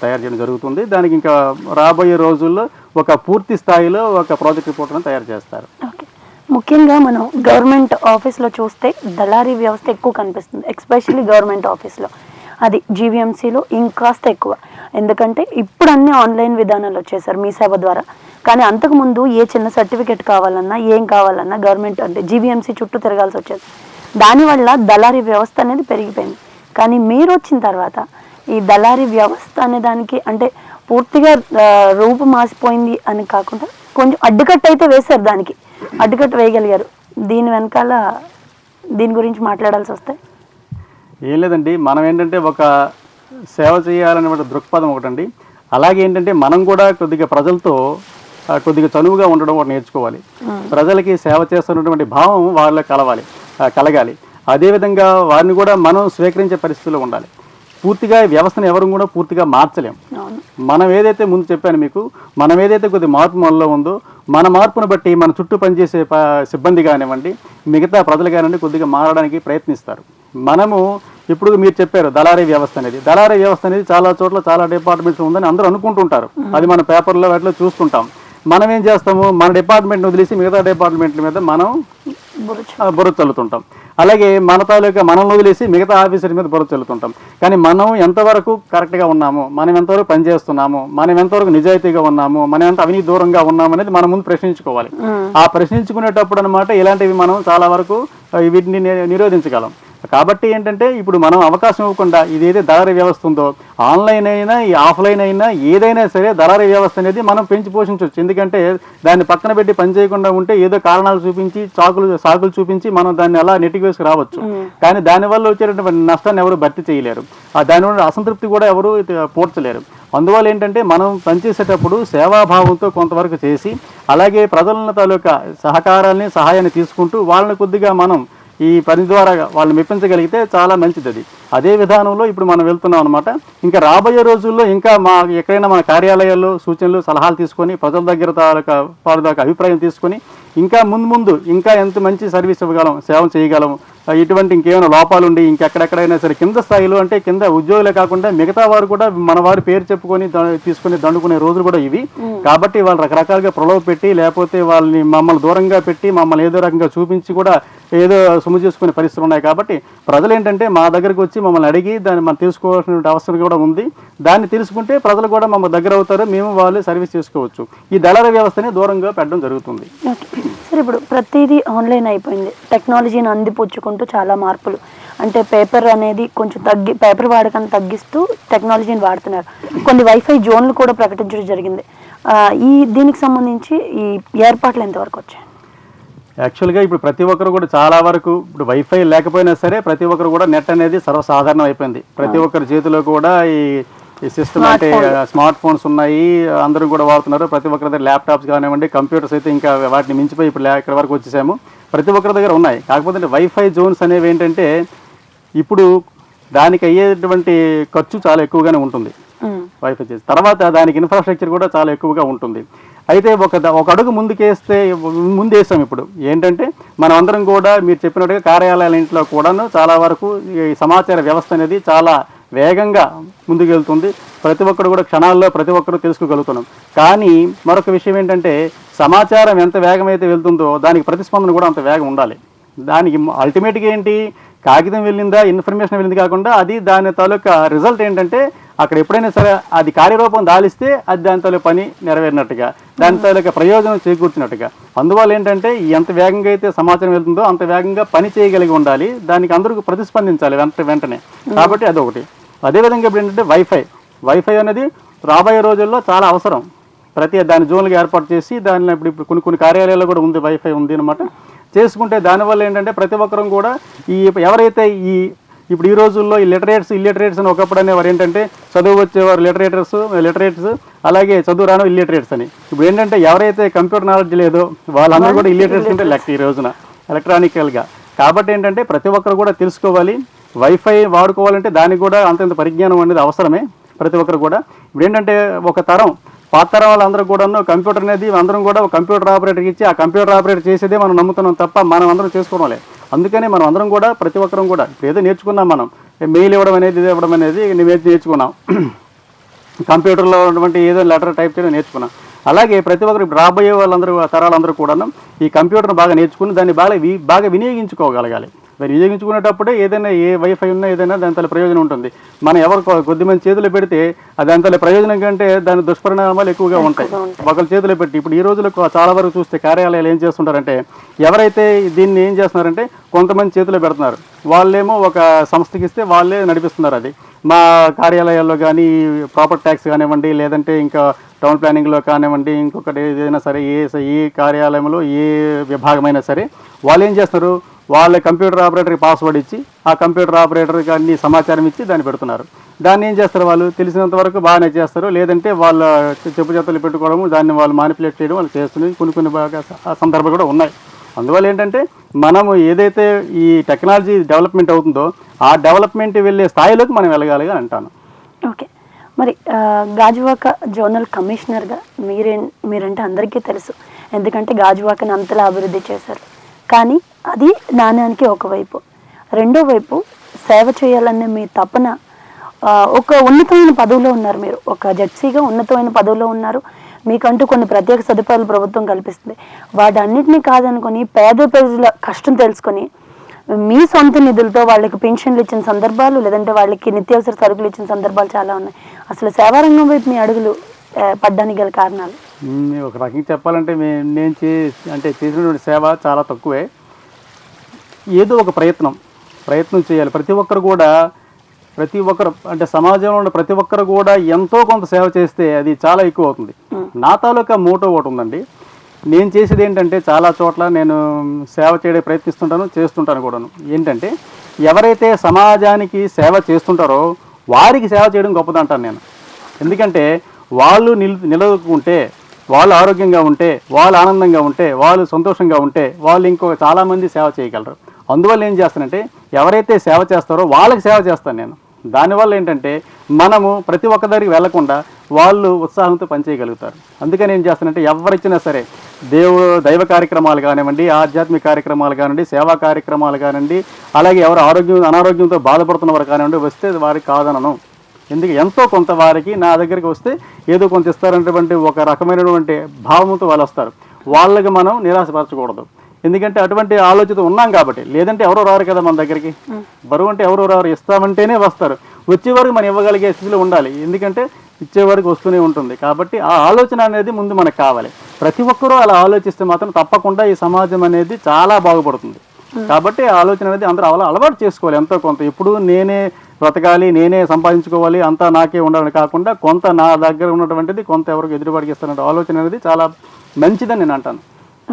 తయారు చేయడం జరుగుతుంది. దానికి ఇంకా రాబోయే రోజుల్లో ఒక పూర్తి స్థాయిలో ఒక ప్రాజెక్ట్ రిపోర్ట్ను తయారు చేస్తారు. ముఖ్యంగా మనం గవర్నమెంట్ ఆఫీస్లో చూస్తే దళారీ వ్యవస్థ ఎక్కువ కనిపిస్తుంది, ఎస్పెషల్లీ గవర్నమెంట్ ఆఫీస్లో. అది జీవీఎంసీలో ఇంకాస్త ఎక్కువ. ఎందుకంటే ఇప్పుడు అన్నీ ఆన్లైన్ విధానాలు వచ్చేసారు మీ సేవ ద్వారా. కానీ అంతకుముందు ఏ చిన్న సర్టిఫికేట్ కావాలన్నా ఏం కావాలన్నా గవర్నమెంట్ అంటే జీవీఎంసీ చుట్టూ తిరగాల్సి వచ్చేది. దానివల్ల దళారీ వ్యవస్థ అనేది పెరిగిపోయింది. కానీ మీరు వచ్చిన తర్వాత ఈ దళారీ వ్యవస్థ అనే దానికి అంటే పూర్తిగా రూపు మాసిపోయింది అని కాకుండా కొంచెం అడ్డుకట్ట అయితే వేశారు, దానికి అడ్డుకట్ట వేయగలిగారు. దీని వెనకాల దీని గురించి మాట్లాడాల్సి వస్తే ఏం లేదండి, మనం ఏంటంటే ఒక సేవ చేయాలనే దృక్పథం ఒకటండి. అలాగే ఏంటంటే మనం కూడా కొద్దిగా ప్రజలతో కొద్దిగా చనువుగా ఉండడం ఒకటి నేర్చుకోవాలి. ప్రజలకి సేవ చేస్తున్నటువంటి భావం వాళ్ళకి కలగాలి. అదేవిధంగా వారిని కూడా మనం స్వీకరించే పరిస్థితిలో ఉండాలి. పూర్తిగా వ్యవస్థను ఎవరు కూడా పూర్తిగా మార్చలేం. మనం ఏదైతే ముందు చెప్పాను మీకు, మనం ఏదైతే కొద్ది మార్పు మనలో ఉందో మన మార్పును బట్టి మన చుట్టూ పనిచేసే సిబ్బంది కానివ్వండి, మిగతా ప్రజలు కానివ్వండి కొద్దిగా మారడానికి ప్రయత్నిస్తారు. మనము ఇప్పుడు మీరు చెప్పారు దళారీ వ్యవస్థ అనేది చాలా చోట్ల చాలా డిపార్ట్మెంట్స్ ఉందని అందరూ అనుకుంటుంటారు. అది మన పేపర్లో వాటిలో చూస్తుంటాం. మనం ఏం చేస్తాము, మన డిపార్ట్మెంట్ని వదిలేసి మిగతా డిపార్ట్మెంట్ల మీద మనం బుర్ర చల్లుతుంటాం. అలాగే మన తాలూకా మనల్ని వదిలేసి మిగతా ఆఫీసర్ మీద బుర్ర చల్లుతుంటాం. కానీ మనం ఎంతవరకు కరెక్ట్గా ఉన్నాము, మనం ఎంతవరకు పనిచేస్తున్నాము, మనం ఎంతవరకు నిజాయితీగా ఉన్నాము, మనం ఎంత అవినీతి దూరంగా ఉన్నాము అనేది మనం ముందు ప్రశ్నించుకోవాలి. ఆ ప్రశ్నించుకునేటప్పుడు అనమాట ఇలాంటివి మనం చాలా వరకు వీటిని నిరోధించగలం. కాబట్టి ఏంటంటే ఇప్పుడు మనం అవకాశం ఇవ్వకుండా ఇదేదో దళారీ వ్యవస్థ ఉందో ఆన్లైన్ అయినా ఈ ఆఫ్లైన్ అయినా ఏదైనా సరే దళారీ వ్యవస్థ అనేది మనం పెంచి పోషించవచ్చు. ఎందుకంటే దాన్ని పక్కన పెట్టి పని చేయకుండా ఉంటే ఏదో కారణాలు చూపించి సాకులు చూపించి మనం దాన్ని అలా నెట్టికి వేసుకు రావచ్చు. కానీ దానివల్ల వచ్చేటటువంటి నష్టాన్ని ఎవరు భర్తీ చేయలేరు, దానివల్ల అసంతృప్తి కూడా ఎవరు పూడ్చలేరు. అందువల్ల ఏంటంటే మనం పనిచేసేటప్పుడు సేవాభావంతో కొంతవరకు చేసి అలాగే ప్రజల తాలూకా సహాయాన్ని తీసుకుంటూ వాళ్ళని కొద్దిగా మనం ఈ పని ద్వారా వాళ్ళు మెప్పించగలిగితే చాలా మంచిది. అదే విధానంలో ఇప్పుడు మనం వెళ్తున్నాం అనమాట. ఇంకా రాబోయే రోజుల్లో ఇంకా ఎక్కడైనా మన కార్యాలయాల్లో సూచనలు సలహాలు తీసుకొని ప్రజల దగ్గర వారి దాకా అభిప్రాయం తీసుకొని ఇంకా ముందు ఇంకా ఎంత మంచి సర్వీస్ ఇవ్వగలం, సేవ చేయగలం, ఇటువంటి ఇంకేమైనా లోపాలు ఉండి ఇంకెక్కడెక్కడైనా సరే కింద స్థాయిలో అంటే కింద ఉద్యోగులే కాకుండా మిగతా వారు కూడా మన వారి పేరు చెప్పుకొని తీసుకుని దండుకునే రోజులు కూడా ఇవి. కాబట్టి వాళ్ళు రకరకాలుగా ప్రలోభ పెట్టి లేకపోతే వాళ్ళని మమ్మల్ని దూరంగా పెట్టి మమ్మల్ని ఏదో రకంగా చూపించి కూడా ఏదో సొమ్ము చేసుకునే పరిస్థితులు ఉన్నాయి. కాబట్టి ప్రజలు ఏంటంటే మా దగ్గరకు వచ్చి మమ్మల్ని అడిగి దాన్ని మనం తెలుసుకోవాల్సిన అవసరం కూడా ఉంది. దాన్ని తెలుసుకుంటే ప్రజలు కూడా మమ్మల్ని దగ్గర అవుతారు, మేము వాళ్ళు సర్వీస్ చేసుకోవచ్చు. ఈ దళారీ వ్యవస్థని దూరంగా పెట్టడం జరుగుతుంది. సరే, ఇప్పుడు ప్రతిదీ ఆన్లైన్ అయిపోయింది, టెక్నాలజీని అందిపుచ్చుకుంటూ చాలా మార్పులు అంటే పేపర్ అనేది కొంచెం పేపర్ వాడకాన్ని తగ్గిస్తూ టెక్నాలజీని వాడుతున్నారు. కొన్ని వైఫై జోన్లు కూడా ప్రకటించడం జరిగింది. దీనికి సంబంధించి ఈ ఏర్పాట్లు ఎంతవరకు వచ్చాయి? యాక్చువల్గా ఇప్పుడు ప్రతి ఒక్కరు కూడా చాలా వరకు ఇప్పుడు వైఫై లేకపోయినా సరే ప్రతి ఒక్కరు కూడా నెట్ అనేది సర్వసాధారణం అయిపోయింది. ప్రతి ఒక్కరి చేతిలో కూడా ఈ సిస్టమ్ అంటే స్మార్ట్ ఫోన్స్ ఉన్నాయి, అందరూ కూడా వాడుతున్నారు. ప్రతి ఒక్కరి దగ్గర ల్యాప్టాప్స్ కానివ్వండి, కంప్యూటర్స్ అయితే ఇంకా వాటిని మించిపోయి ఇప్పుడు ఇక్కడ వరకు వచ్చేసాము. ప్రతి ఒక్కరి దగ్గర ఉన్నాయి. కాకపోతే వైఫై జోన్స్ అనేవి ఏంటంటే ఇప్పుడు దానికి అయ్యేటువంటి ఖర్చు చాలా ఎక్కువగానే ఉంటుంది వైఫై చేసి. తర్వాత దానికి ఇన్ఫ్రాస్ట్రక్చర్ కూడా చాలా ఎక్కువగా ఉంటుంది. అయితే ఒక అడుగు ముందేసాం. ఇప్పుడు ఏంటంటే మనం అందరం కూడా మీరు చెప్పినట్టుగా కార్యాలయాల కూడాను చాలా వరకు ఈ సమాచార వ్యవస్థ అనేది చాలా వేగంగా ముందుకెళ్తుంది. ప్రతి ఒక్కరు కూడా క్షణాల్లో ప్రతి ఒక్కరు తెలుసుకోగలుగుతున్నాం. కానీ మరొక విషయం ఏంటంటే సమాచారం ఎంత వేగమైతే వెళ్తుందో దానికి ప్రతిస్పందన కూడా అంత వేగం ఉండాలి. దానికి అల్టిమేట్గా ఏంటి, కాగితం వెళ్ళిందా ఇన్ఫర్మేషన్ వెళ్ళింది కాకుండా అది దాని తాలూకా రిజల్ట్ ఏంటంటే అక్కడ ఎప్పుడైనా సరే అది కార్యరూపం దాలిస్తే అది దాని తాలూకా పని నెరవేరినట్టుగా, దాని తాలూకా ప్రయోజనం చేకూర్చినట్టుగా. అందువల్ల ఏంటంటే ఎంత వేగంగా అయితే సమాచారం వెళ్తుందో అంత వేగంగా పని చేయగలిగి ఉండాలి, దానికి అందరూ ప్రతిస్పందించాలి వెంటనే. కాబట్టి అదొకటి. అదేవిధంగా ఇప్పుడు ఏంటంటే వైఫై అనేది రాబోయే రోజుల్లో చాలా అవసరం. దాని జోన్లుగా ఏర్పాటు చేసి దానిలో ఇప్పుడు కొన్ని కార్యాలయాల్లో కూడా ఉంది, వైఫై ఉంది అనమాట. చేసుకుంటే దానివల్ల ఏంటంటే ప్రతి ఒక్కరం కూడా ఎవరైతే ఇప్పుడు ఈ రోజుల్లో ఈ ఇల్లిటరేట్స్ అని ఒకప్పుడు అనేవారు ఏంటంటే చదువు వచ్చేవారు లిటరేట్స్, అలాగే చదువు రాను ఇల్లిటరేట్స్ అని. ఇప్పుడు ఏంటంటే ఎవరైతే కంప్యూటర్ నాలెడ్జ్ లేదో వాళ్ళందరూ కూడా ఇల్లిటరేట్స్ అంటే లెక్క ఈ రోజున ఎలక్ట్రానికల్గా. కాబట్టి ఏంటంటే ప్రతి ఒక్కరు కూడా తెలుసుకోవాలి, వైఫై వాడుకోవాలంటే దానికి కూడా అంతంత పరిజ్ఞానం అనేది అవసరమే ప్రతి ఒక్కరు కూడా. ఇప్పుడు ఏంటంటే ఒక తరం పాత తరం వాళ్ళందరూ కూడా కంప్యూటర్ అనేది అందరం కూడా ఒక కంప్యూటర్ ఆపరేటర్కి ఇచ్చి ఆ కంప్యూటర్ ఆపరేటర్ చేసేదే మనం నమ్ముతున్నాం తప్ప మనం అందరం చేసుకోవడం లేదు. అందుకని మనం అందరం కూడా ప్రతి ఒక్కరం కూడా ఏదో నేర్చుకున్నాం. మనం మెయిల్ ఇవ్వడం అనేది నేర్చుకున్నాం. కంప్యూటర్లో ఉన్నటువంటి ఏదో లెటర్ టైప్ చేయడం నేర్చుకున్నాం. అలాగే ప్రతి ఒక్కరు రాబోయే వాళ్ళందరూ తరాలందరూ కూడా ఈ కంప్యూటర్ని బాగా నేర్చుకుని దాన్ని బాగా వినియోగించుకోగలగాలి. వినియోగించుకునేటప్పుడే ఏదైనా ఏ వైఫై ఉన్నా ఏదైనా దాని తల ప్రయోజనం ఉంటుంది. మనం ఎవరు కొద్దిమంది చేతులు పెడితే దాని తల ప్రయోజనం కంటే దాని దుష్పరిణామాలు ఎక్కువగా ఉంటాయి ఒకరి చేతులు పెట్టి. ఇప్పుడు ఈ రోజులకు చాలా వరకు చూస్తే కార్యాలయాలు ఏం చేస్తుంటారంటే ఎవరైతే దీన్ని ఏం చేస్తున్నారంటే కొంతమంది చేతులు పెడుతున్నారు. వాళ్ళేమో ఒక సంస్థకి ఇస్తే వాళ్ళే నడిపిస్తున్నారు. అది మా కార్యాలయాల్లో కానీ ప్రాపర్టీ ట్యాక్స్ కానివ్వండి, లేదంటే ఇంకా టౌన్ ప్లానింగ్లో కానివ్వండి, ఇంకొకటి ఏదైనా సరే ఏ కార్యాలయంలో ఏ విభాగమైనా సరే వాళ్ళు ఏం చేస్తారు, వాళ్ళ కంప్యూటర్ ఆపరేటర్కి పాస్వర్డ్ ఇచ్చి ఆ కంప్యూటర్ ఆపరేటర్కి అన్ని సమాచారం ఇచ్చి దాన్ని పెడుతున్నారు. దాన్ని ఏం చేస్తారు, వాళ్ళు తెలిసినంత వరకు బాగానే చేస్తారు. లేదంటే వాళ్ళ చెప్పు చేతులు పెట్టుకోవడము, దాన్ని వాళ్ళు మానిపులేట్ చేయడం వాళ్ళు చేస్తున్నారు. కొన్ని బాగా సందర్భాలు కూడా ఉన్నాయి. అందువల్ల ఏంటంటే మనము ఏదైతే ఈ టెక్నాలజీ డెవలప్మెంట్ అవుతుందో ఆ డెవలప్మెంట్ వెళ్ళే స్థాయిలోకి మనం వెళ్ళగాలి అని అంటాను. ఓకే, మరి గాజువాక జోనల్ కమిషనర్గా మీరంటే అందరికీ తెలుసు, ఎందుకంటే గాజువాకని అంతలా అభివృద్ధి చేశారు. కానీ అది నాణ్యానికి ఒకవైపు, రెండో వైపు సేవ చేయాలనే మీ తపన, ఒక ఉన్నతమైన పదవిలో ఉన్నారు మీరు, ఒక జడ్సీగా ఉన్నతమైన పదవిలో ఉన్నారు. మీకంటూ కొన్ని ప్రత్యేక సదుపాయాలు ప్రభుత్వం కల్పిస్తుంది. వాటన్నిటినీ కాదనుకొని పేద ప్రజల కష్టం తెలుసుకొని మీ సొంత నిధులతో వాళ్ళకి పెన్షన్లు ఇచ్చిన సందర్భాలు, లేదంటే వాళ్ళకి నిత్యావసర సరుకులు ఇచ్చిన సందర్భాలు చాలా ఉన్నాయి. అసలు సేవారంగం వైపు మీ అడుగులు పడ్డానికి గల కారణాలు? ఒక రకంగా చెప్పాలంటే నేను చేసినటువంటి సేవ చాలా తక్కువే. ఏదో ఒక ప్రయత్నం చేయాలి. ప్రతి ఒక్కరు అంటే సమాజంలో ఉన్న ప్రతి ఒక్కరు కూడా ఎంతో కొంత సేవ చేస్తే అది చాలా ఎక్కువ అవుతుంది. నా తాలూకా మోటో ఒకటి ఉందండి. నేను చేసేది ఏంటంటే చాలా చోట్ల నేను సేవ చేయడానికి చేస్తుంటాను కూడాను. ఏంటంటే ఎవరైతే సమాజానికి సేవ చేస్తుంటారో వారికి సేవ చేయడం గొప్పదంటాను నేను. ఎందుకంటే వాళ్ళు నిలదొక్కుంటే, వాళ్ళు ఆరోగ్యంగా ఉంటే, వాళ్ళు ఆనందంగా ఉంటే, వాళ్ళు సంతోషంగా ఉంటే వాళ్ళు ఇంకో చాలామంది సేవ చేయగలరు. అందువల్ల ఏం చేస్తానంటే ఎవరైతే సేవ చేస్తారో వాళ్ళకి సేవ చేస్తాను నేను. దానివల్ల ఏంటంటే మనము ప్రతి ఒక్క దగ్గరికి వెళ్లకుండా వాళ్ళు ఉత్సాహంతో పనిచేయగలుగుతారు. అందుకని ఏం చేస్తానంటే ఎవరిచ్చినా సరే దైవ కార్యక్రమాలు కానివ్వండి, ఆధ్యాత్మిక కార్యక్రమాలు కానివ్వండి, సేవా కార్యక్రమాలు కానివ్వండి, అలాగే ఎవరు అనారోగ్యంతో బాధపడుతున్న వారు కానివ్వండి వస్తే వారికి కాదనను. ఎందుకు ఎంతో కొంత వారికి నా దగ్గరికి వస్తే ఏదో కొంత ఇస్తారనేటువంటి ఒక రకమైనటువంటి భావంతో వాళ్ళు వస్తారు. వాళ్ళకి మనం నిరాశపరచకూడదు. ఎందుకంటే అటువంటి ఆలోచన ఉన్నాం కాబట్టి. లేదంటే ఎవరో రారు కదా మన దగ్గరికి. బరువు అంటే ఎవరో రారు, ఇస్తామంటేనే వస్తారు. వచ్చేవరకు మనం ఇవ్వగలిగే స్థితిలో ఉండాలి. ఎందుకంటే ఇచ్చేవరకు వస్తూనే ఉంటుంది. కాబట్టి ఆ ఆలోచన అనేది ముందు మనకు కావాలి. ప్రతి ఒక్కరూ అలా ఆలోచిస్తే మాత్రం తప్పకుండా ఈ సమాజం అనేది చాలా బాగుపడుతుంది. కాబట్టి ఆ ఆలోచన అనేది అందరూ అలవాటు చేసుకోవాలి. ఎంతో కొంత ఇప్పుడు నేనే బ్రతకాలి, నేనే సంపాదించుకోవాలి, అంతా నాకే ఉండాలని కాకుండా కొంత నా దగ్గర ఉన్నటువంటిది కొంత ఎవరికి ఎదురుబడికి ఇస్తానంటే ఆలోచన అనేది చాలా మంచిదని నేను అంటాను.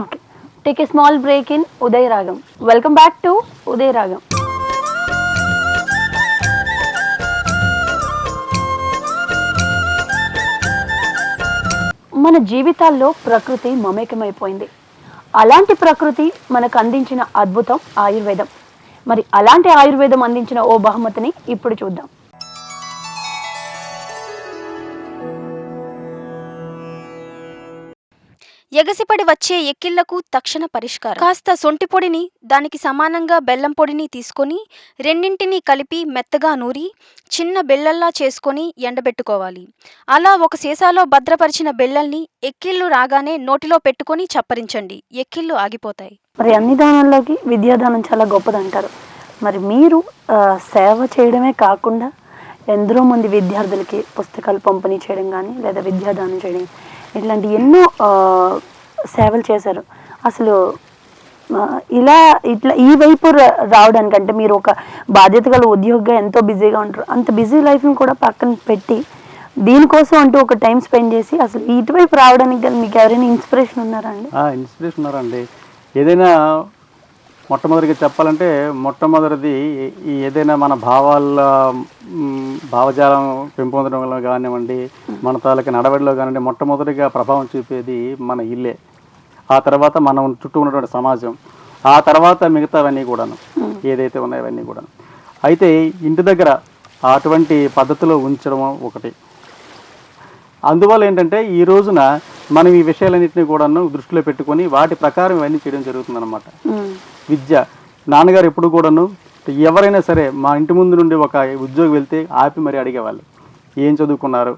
Okay, take a small break in Udaya Raagam. Welcome back to ఉదయ రాగం. మన జీవితాల్లో ప్రకృతి మమేకమైపోయింది. అలాంటి ప్రకృతి మనకు అందించిన అద్భుతం ఆయుర్వేదం. మరి అలాంటి ఆయుర్వేదం అందించిన ఓ బహుమతిని ఇప్పుడు చూద్దాం. ఎగసిపడి వచ్చే ఎక్కిళ్లకు తక్షణ పరిష్కారం. కాస్త సొంటి పొడిని, దానికి సమానంగా బెల్లం పొడిని తీసుకొని రెండింటినీ కలిపి మెత్తగా నూరి చిన్న బెల్లల్లా చేసుకొని ఎండబెట్టుకోవాలి. అలా ఒక సీసాలో భద్రపరిచిన బెల్లల్ని ఎక్కిళ్ళు రాగానే నోటిలో పెట్టుకొని చప్పరించండి. ఎక్కిళ్ళు ఆగిపోతాయి. మరి అన్ని దానాల్లోకి విద్యాదానం చాలా గొప్పదంటారు. మరి మీరు సేవ చేయడమే కాకుండా ఎందరో మంది విద్యార్థులకి పుస్తకాలు పంపిణీ చేయడం కానీ లేదా విద్యాదానం చేయడం ఇట్లాంటి ఎన్నో సేవలు చేశారు. అసలు ఇట్లా ఈ వైపు రావడానికంటే మీరు ఒక బాధ్యత గల ఉద్యోగిగా ఎంతో బిజీగా ఉంటారు. అంత బిజీ లైఫ్ని కూడా పక్కన పెట్టి దీనికోసం అంటూ ఒక టైం స్పెండ్ చేసి అసలు ఇటువైపు రావడానికి గల మీకు ఎవరైనా ఇన్స్పిరేషన్ ఉన్నారా అండి? ఇన్స్పిరేషన్ ఉన్నారండి. ఏదైనా మొట్టమొదటిగా చెప్పాలంటే మొట్టమొదటిది ఏదైనా మన భావజాలం పెంపొందడంలో కానివ్వండి, మన తాలూకా నడవడిలో కానివ్వండి మొట్టమొదటిగా ప్రభావం చూపేది మన ఇల్లే. ఆ తర్వాత మనం చుట్టూ ఉన్నటువంటి సమాజం, ఆ తర్వాత మిగతావన్నీ కూడాను ఏదైతే ఉన్నాయో అవన్నీ కూడాను. అయితే ఇంటి దగ్గర అటువంటి పద్ధతిలో ఉంచడం ఒకటి. అందువల్ల ఏంటంటే ఈ రోజున మనం ఈ విషయాలన్నింటినీ కూడాను దృష్టిలో పెట్టుకొని వాటి ప్రకారం ఇవన్నీ చేయడం జరుగుతుందన్నమాట. విద్య, నాన్నగారు ఎప్పుడు కూడాను ఎవరైనా సరే మా ఇంటి ముందు నుండి ఒక ఉద్యోగి వెళ్తే ఆపి మరి అడిగేవాళ్ళు, ఏం చదువుకున్నారు,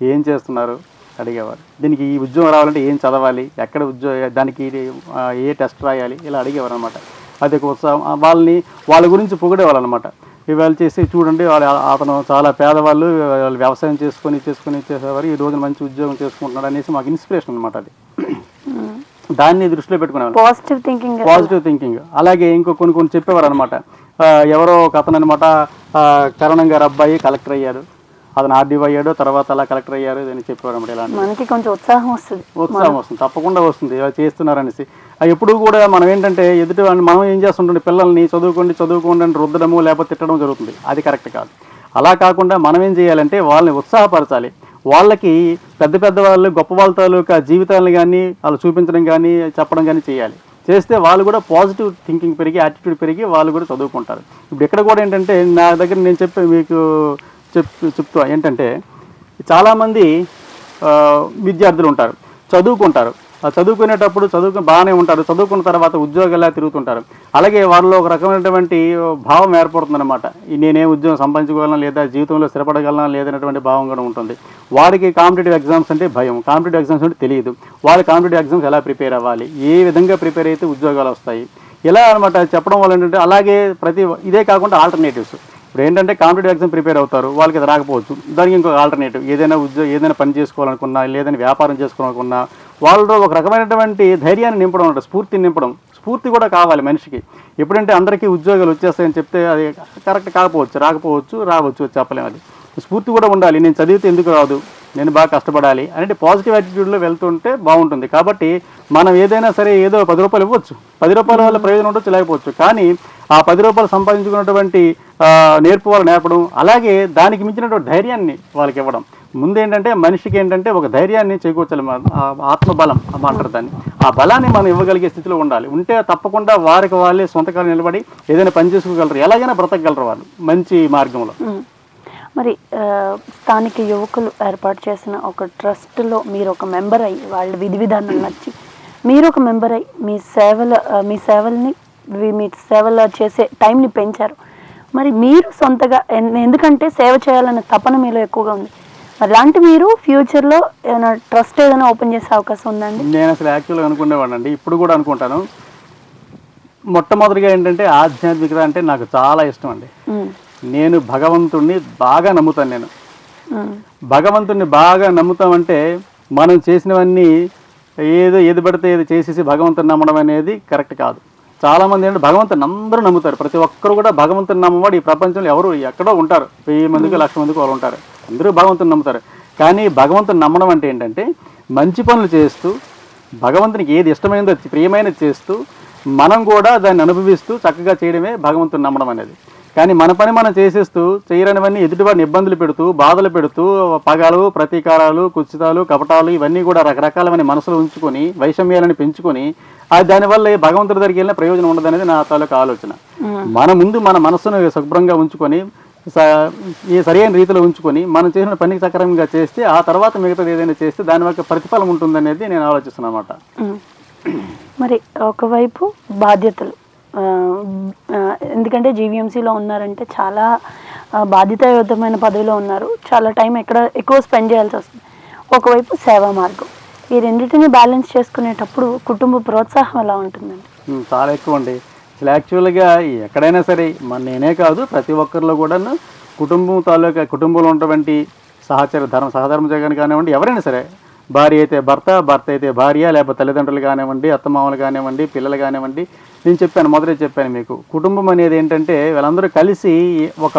ఏం చేస్తున్నారు అడిగేవారు. దీనికి ఈ ఉద్యోగం రావాలంటే ఏం చదవాలి, ఎక్కడ దానికి ఏ టెస్ట్ రాయాలి, ఇలా అడిగేవారు అనమాట. అది ఒక ఉత్సాహం. వాళ్ళ గురించి పొగిడేవాళ్ళు అనమాట. ఇవాళ చేసి చూడండి అతను చాలా పేదవాళ్ళు, వాళ్ళు వ్యవసాయం చేసుకొని చేసేవారు, ఈ రోజున మంచి ఉద్యోగం చేసుకుంటున్నాడు అనేసి మాకు ఇన్స్పిరేషన్ అనమాట. అది దాన్ని దృష్టిలో పెట్టుకునేవాళ్ళు. Positive thinking. అలాగే ఇంకో కొన్ని చెప్పేవారు అనమాట. ఎవరో ఒక అతను అనమాట కరణం గారు అబ్బాయి కలెక్టర్ అయ్యారు, అతను ఆర్డీఓ అయ్యాడు, తర్వాత అలా కలెక్టర్ అయ్యారు అని చెప్పేవారు అనమాట. ఇలాంటి మనకి కొంచెం ఉత్సాహం వస్తుంది, తప్పకుండా వస్తుంది ఇలా చేస్తున్నారనేసి. ఎప్పుడు కూడా మనం ఏంటంటే ఎదుటి మనం ఏం చేస్తుంటే పిల్లల్ని చదువుకోండి అని రుద్దడము లేకపోతే తిట్టడం జరుగుతుంది. అది కరెక్ట్ కాదు. అలా కాకుండా మనం ఏం చేయాలంటే వాళ్ళని ఉత్సాహపరచాలి. వాళ్ళకి పెద్ద వాళ్ళు గొప్ప వాళ్ళ తాలూకా జీవితాలను కానీ వాళ్ళు చూపించడం కానీ చెప్పడం కానీ చేయాలి. చేస్తే వాళ్ళు కూడా పాజిటివ్ థింకింగ్ పెరిగి యాటిట్యూడ్ పెరిగి వాళ్ళు కూడా చదువుకుంటారు. ఇప్పుడు ఇక్కడ కూడా ఏంటంటే నా దగ్గర నేను చెప్తా ఏంటంటే చాలామంది విద్యార్థులు ఉంటారు, చదువుకుంటారు. చదువుకునేటప్పుడు బాగానే ఉంటారు, చదువుకున్న తర్వాత ఉద్యోగాలా తిరుగుతుంటారు. అలాగే వాళ్ళలో ఒక రకమైనటువంటి భావం ఏర్పడుతుందన్నమాట. నేనే ఉద్యోగం సంపాదించుకోగలనా లేదా జీవితంలో స్థిరపడగలనా లేదనేటువంటి భావం కూడా ఉంటుంది. వారికి కాంపిటేటివ్ ఎగ్జామ్స్ అంటే భయం, కాంపిటేటివ్ ఎగ్జామ్స్ అంటే తెలియదు. వాళ్ళు కాంపిటేటివ్ ఎగ్జామ్స్ ఎలా ప్రిపేర్ అవ్వాలి, ఏ విధంగా ప్రిపేర్ అయితే ఉద్యోగాలు వస్తాయి, ఇలా అనమాట చెప్పడం వల్ల ఏంటంటే. అలాగే ఇదే కాకుండా ఆల్టర్నేటివ్స్. ఇప్పుడు ఏంటంటే కాంపిటేటివ్ ఎగ్జామ్ ప్రిపేర్ అవుతారు, వాళ్ళకి అది రాకపోవచ్చు, దానికి ఇంకొక ఆల్టర్నేటివ్ ఏదైనా పని చేసుకోవాలనుకున్నా లేదని వ్యాపారం చేసుకోవాలనుకున్నా వాళ్ళలో ఒక రకమైనటువంటి ధైర్యాన్ని నింపడం ఉంటుంది, స్ఫూర్తిని నింపడం. స్ఫూర్తి కూడా కావాలి మనిషికి. ఎప్పుడంటే అందరికీ ఉద్యోగాలు వచ్చేస్తాయని చెప్తే అది కరెక్ట్ రావచ్చు చెప్పలేము. అది స్ఫూర్తి కూడా ఉండాలి. నేను చదివితే ఎందుకు రాదు, నేను బాగా కష్టపడాలి అంటే పాజిటివ్ యాటిట్యూడ్లో వెళ్తుంటే బాగుంటుంది. కాబట్టి మనం ఏదైనా సరే ఏదో 10 రూపాయలు ఇవ్వచ్చు, 10 రూపాయల వల్ల ప్రయోజనం ఉండొచ్చు లేకపోవచ్చు, కానీ ఆ 10 రూపాయలు సంపాదించుకున్నటువంటి నేర్పు వాళ్ళు నేర్పడం, అలాగే దానికి మించినటువంటి ధైర్యాన్ని వాళ్ళకి ఇవ్వడం. ముందేంటంటే మనిషికి ఏంటంటే ఒక ధైర్యాన్ని చేకూర్చాలి, ఆత్మబలం అంటారు దాన్ని. ఆ బలాన్ని మనం ఇవ్వగలిగే స్థితిలో ఉండాలి. ఉంటే తప్పకుండా వారికి వాళ్ళే సొంతకాలం నిలబడి ఏదైనా పని చేసుకోగలరు, ఎలాగైనా బ్రతకగలరు వాళ్ళు మంచి మార్గంలో. మరి స్థానిక యువకులు ఏర్పాటు చేసిన ఒక ట్రస్ట్లో మీరు ఒక మెంబర్ అయ్యి వాళ్ళ విధి విధానాలు నచ్చి మీరు ఒక మెంబర్ అయ్యి మీ సేవలు చేసే టైంని పెంచారు. మరి మీరు సొంతగా ఎందుకంటే సేవ చేయాలనే తపన మీలో ఎక్కువగా ఉంది. అలాంటి మీరు ఫ్యూచర్లో ఏమైనా ట్రస్ట్ ఏదైనా ఓపెన్ చేసే అవకాశం ఉందండి? నేను అసలు యాక్చువల్గా అనుకునేవాడినండి, ఇప్పుడు కూడా అనుకుంటాను. మొట్టమొదటిగా ఏంటంటే ఆధ్యాత్మికత అంటే నాకు చాలా ఇష్టం అండి. నేను భగవంతుణ్ణి బాగా నమ్ముతాను. నేను భగవంతుణ్ణి బాగా నమ్ముతామంటే మనం చేసినవన్నీ ఏది పడితే ఏది చేసేసి భగవంతుని నమ్మడం అనేది కరెక్ట్ కాదు. చాలామంది ఏంటంటే భగవంతుని అందరూ నమ్ముతారు. ప్రతి ఒక్కరు కూడా భగవంతుని నమ్మవాడు ఈ ప్రపంచంలో ఎవరు ఎక్కడో ఉంటారు. 1000 మందికి 1,00,000 మందికి వాళ్ళు ఉంటారు. అందరూ భగవంతుని నమ్ముతారు. కానీ భగవంతుని నమ్మడం అంటే ఏంటంటే మంచి పనులు చేస్తూ భగవంతునికి ఏది ఇష్టమైనదో ప్రియమైనది చేస్తూ మనం కూడా దాన్ని అనుభవిస్తూ చక్కగా చేయడమే భగవంతుని నమ్మడం అనేది. కానీ మన పని మనం చేసేస్తూ చేయరనివన్నీ ఎదుటివాడిని ఇబ్బందులు పెడుతూ బాధలు పెడుతూ పగలు ప్రతీకారాలు కుత్సితాలు కపటాలు ఇవన్నీ కూడా రకరకాలమైన మనసులో ఉంచుకొని వైషమ్యాలను పెంచుకొని దానివల్ల భగవంతుడి దగ్గరికి వెళ్ళిన ప్రయోజనం ఉండదనేది నా తాలూకు ఆలోచన. మన ముందు మన మనస్సును శుభ్రంగా ఉంచుకొని ఈ సరైన రీతిలో ఉంచుకొని మనం చేసిన పనికి సక్రమంగా చేస్తే ఆ తర్వాత మిగతాది ఏదైనా చేస్తే దాని వల్ల ప్రతిఫలం ఉంటుందనేది నేను ఆలోచిస్తున్నాను అన్నమాట. మరి ఒకవైపు బాధ్యతలు, ఎందుకంటే జీవీఎంసీలో ఉన్నారంటే చాలా బాధ్యతాయుతమైన పదవిలో ఉన్నారు. చాలా టైం ఎక్కువ స్పెండ్ చేయాల్సి వస్తుంది. ఒకవైపు సేవా మార్గం, ఈ రెండింటిని బ్యాలెన్స్ చేసుకునేటప్పుడు కుటుంబ ప్రోత్సాహం ఎలా ఉంటుందండి? చాలా ఎక్కువ అండి. అసలు యాక్చువల్గా ఎక్కడైనా సరే నేనే కాదు ప్రతి ఒక్కరిలో కూడాను కుటుంబంలో ఉన్నటువంటి సహధర్మజగాని కానివ్వండి, ఎవరైనా సరే, భార్య అయితే భర్త, భర్త అయితే భార్య, లేకపోతే తల్లిదండ్రులు కానివ్వండి, అత్తమామలు కానివ్వండి, పిల్లలు కానివ్వండి, నేను మొదటే చెప్పాను మీకు, కుటుంబం అనేది ఏంటంటే వీళ్ళందరూ కలిసి ఒక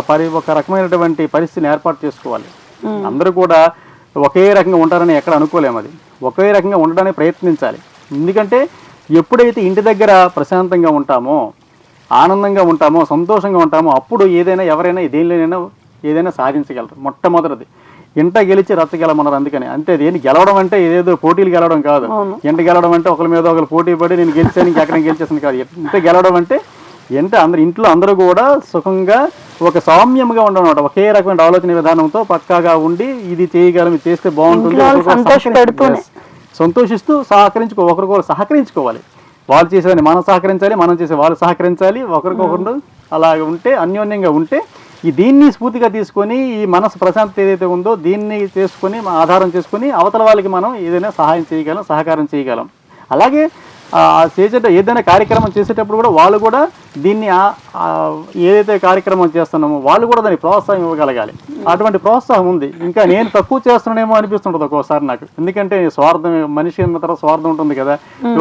రకమైనటువంటి పరిస్థితిని ఏర్పాటు చేసుకోవాలి. అందరూ కూడా ఒకే రకంగా ఉంటారని ఎక్కడ అనుకోలేము. అది ఒకే రకంగా ఉండడానికి ప్రయత్నించాలి. ఎందుకంటే ఎప్పుడైతే ఇంటి దగ్గర ప్రశాంతంగా ఉంటామో, ఆనందంగా ఉంటామో, సంతోషంగా ఉంటామో అప్పుడు ఎవరైనా దేనిలోనైనా ఏదైనా సాధించగలరు. మొట్టమొదటిది ఇంట గెలిచి రచ్చగలమన్నారు. అందుకని అంతే. దేని గెలవడం అంటే ఏదేదో పోటీలు గెలవడం కాదు. ఇంట గెలవడం అంటే ఒకరి మీద ఒకరు పోటీ పడి నేను గెలిచాను ఇంకెక్కడ గెలిచేసాను కాదు. ఇంట గెలవడం అంటే ఇంట్లో అందరూ కూడా సుఖంగా ఒక సౌమ్యంగా ఉండడం, ఒకే రకమైన ఆలోచన విధానంతో పక్కాగా ఉండి ఇది చేయగలం, ఇది చేస్తే బాగుంటుంది, సంతోషిస్తూ ఒకరికొకరు సహకరించుకోవాలి. వాళ్ళు చేసేదాన్ని మనం సహకరించాలి, మనం చేసే వాళ్ళు సహకరించాలి. ఒకరికొకరు అలాగ ఉంటే, అన్యోన్యంగా ఉంటే దీన్ని స్ఫూర్తిగా తీసుకొని ఈ మనసు ప్రశాంతత ఏదైతే ఉందో దీన్ని చేసుకొని ఆధారం చేసుకొని అవతల వాళ్ళకి మనం ఏదైనా సహాయం చేయగలం, సహకారం చేయగలం. అలాగే ఏదైనా కార్యక్రమం చేసేటప్పుడు కూడా వాళ్ళు కూడా దీన్ని ఏదైతే కార్యక్రమం చేస్తున్నామో వాళ్ళు కూడా దానికి ప్రోత్సాహం ఇవ్వగలగాలి. అటువంటి ప్రోత్సాహం ఉంది. ఇంకా నేను తక్కువ చేస్తున్నానేమో అనిపిస్తుంటుంది ఒక్కోసారి నాకు. ఎందుకంటే స్వార్థం, మనిషి అన్న తర్వాత స్వార్థం ఉంటుంది కదా.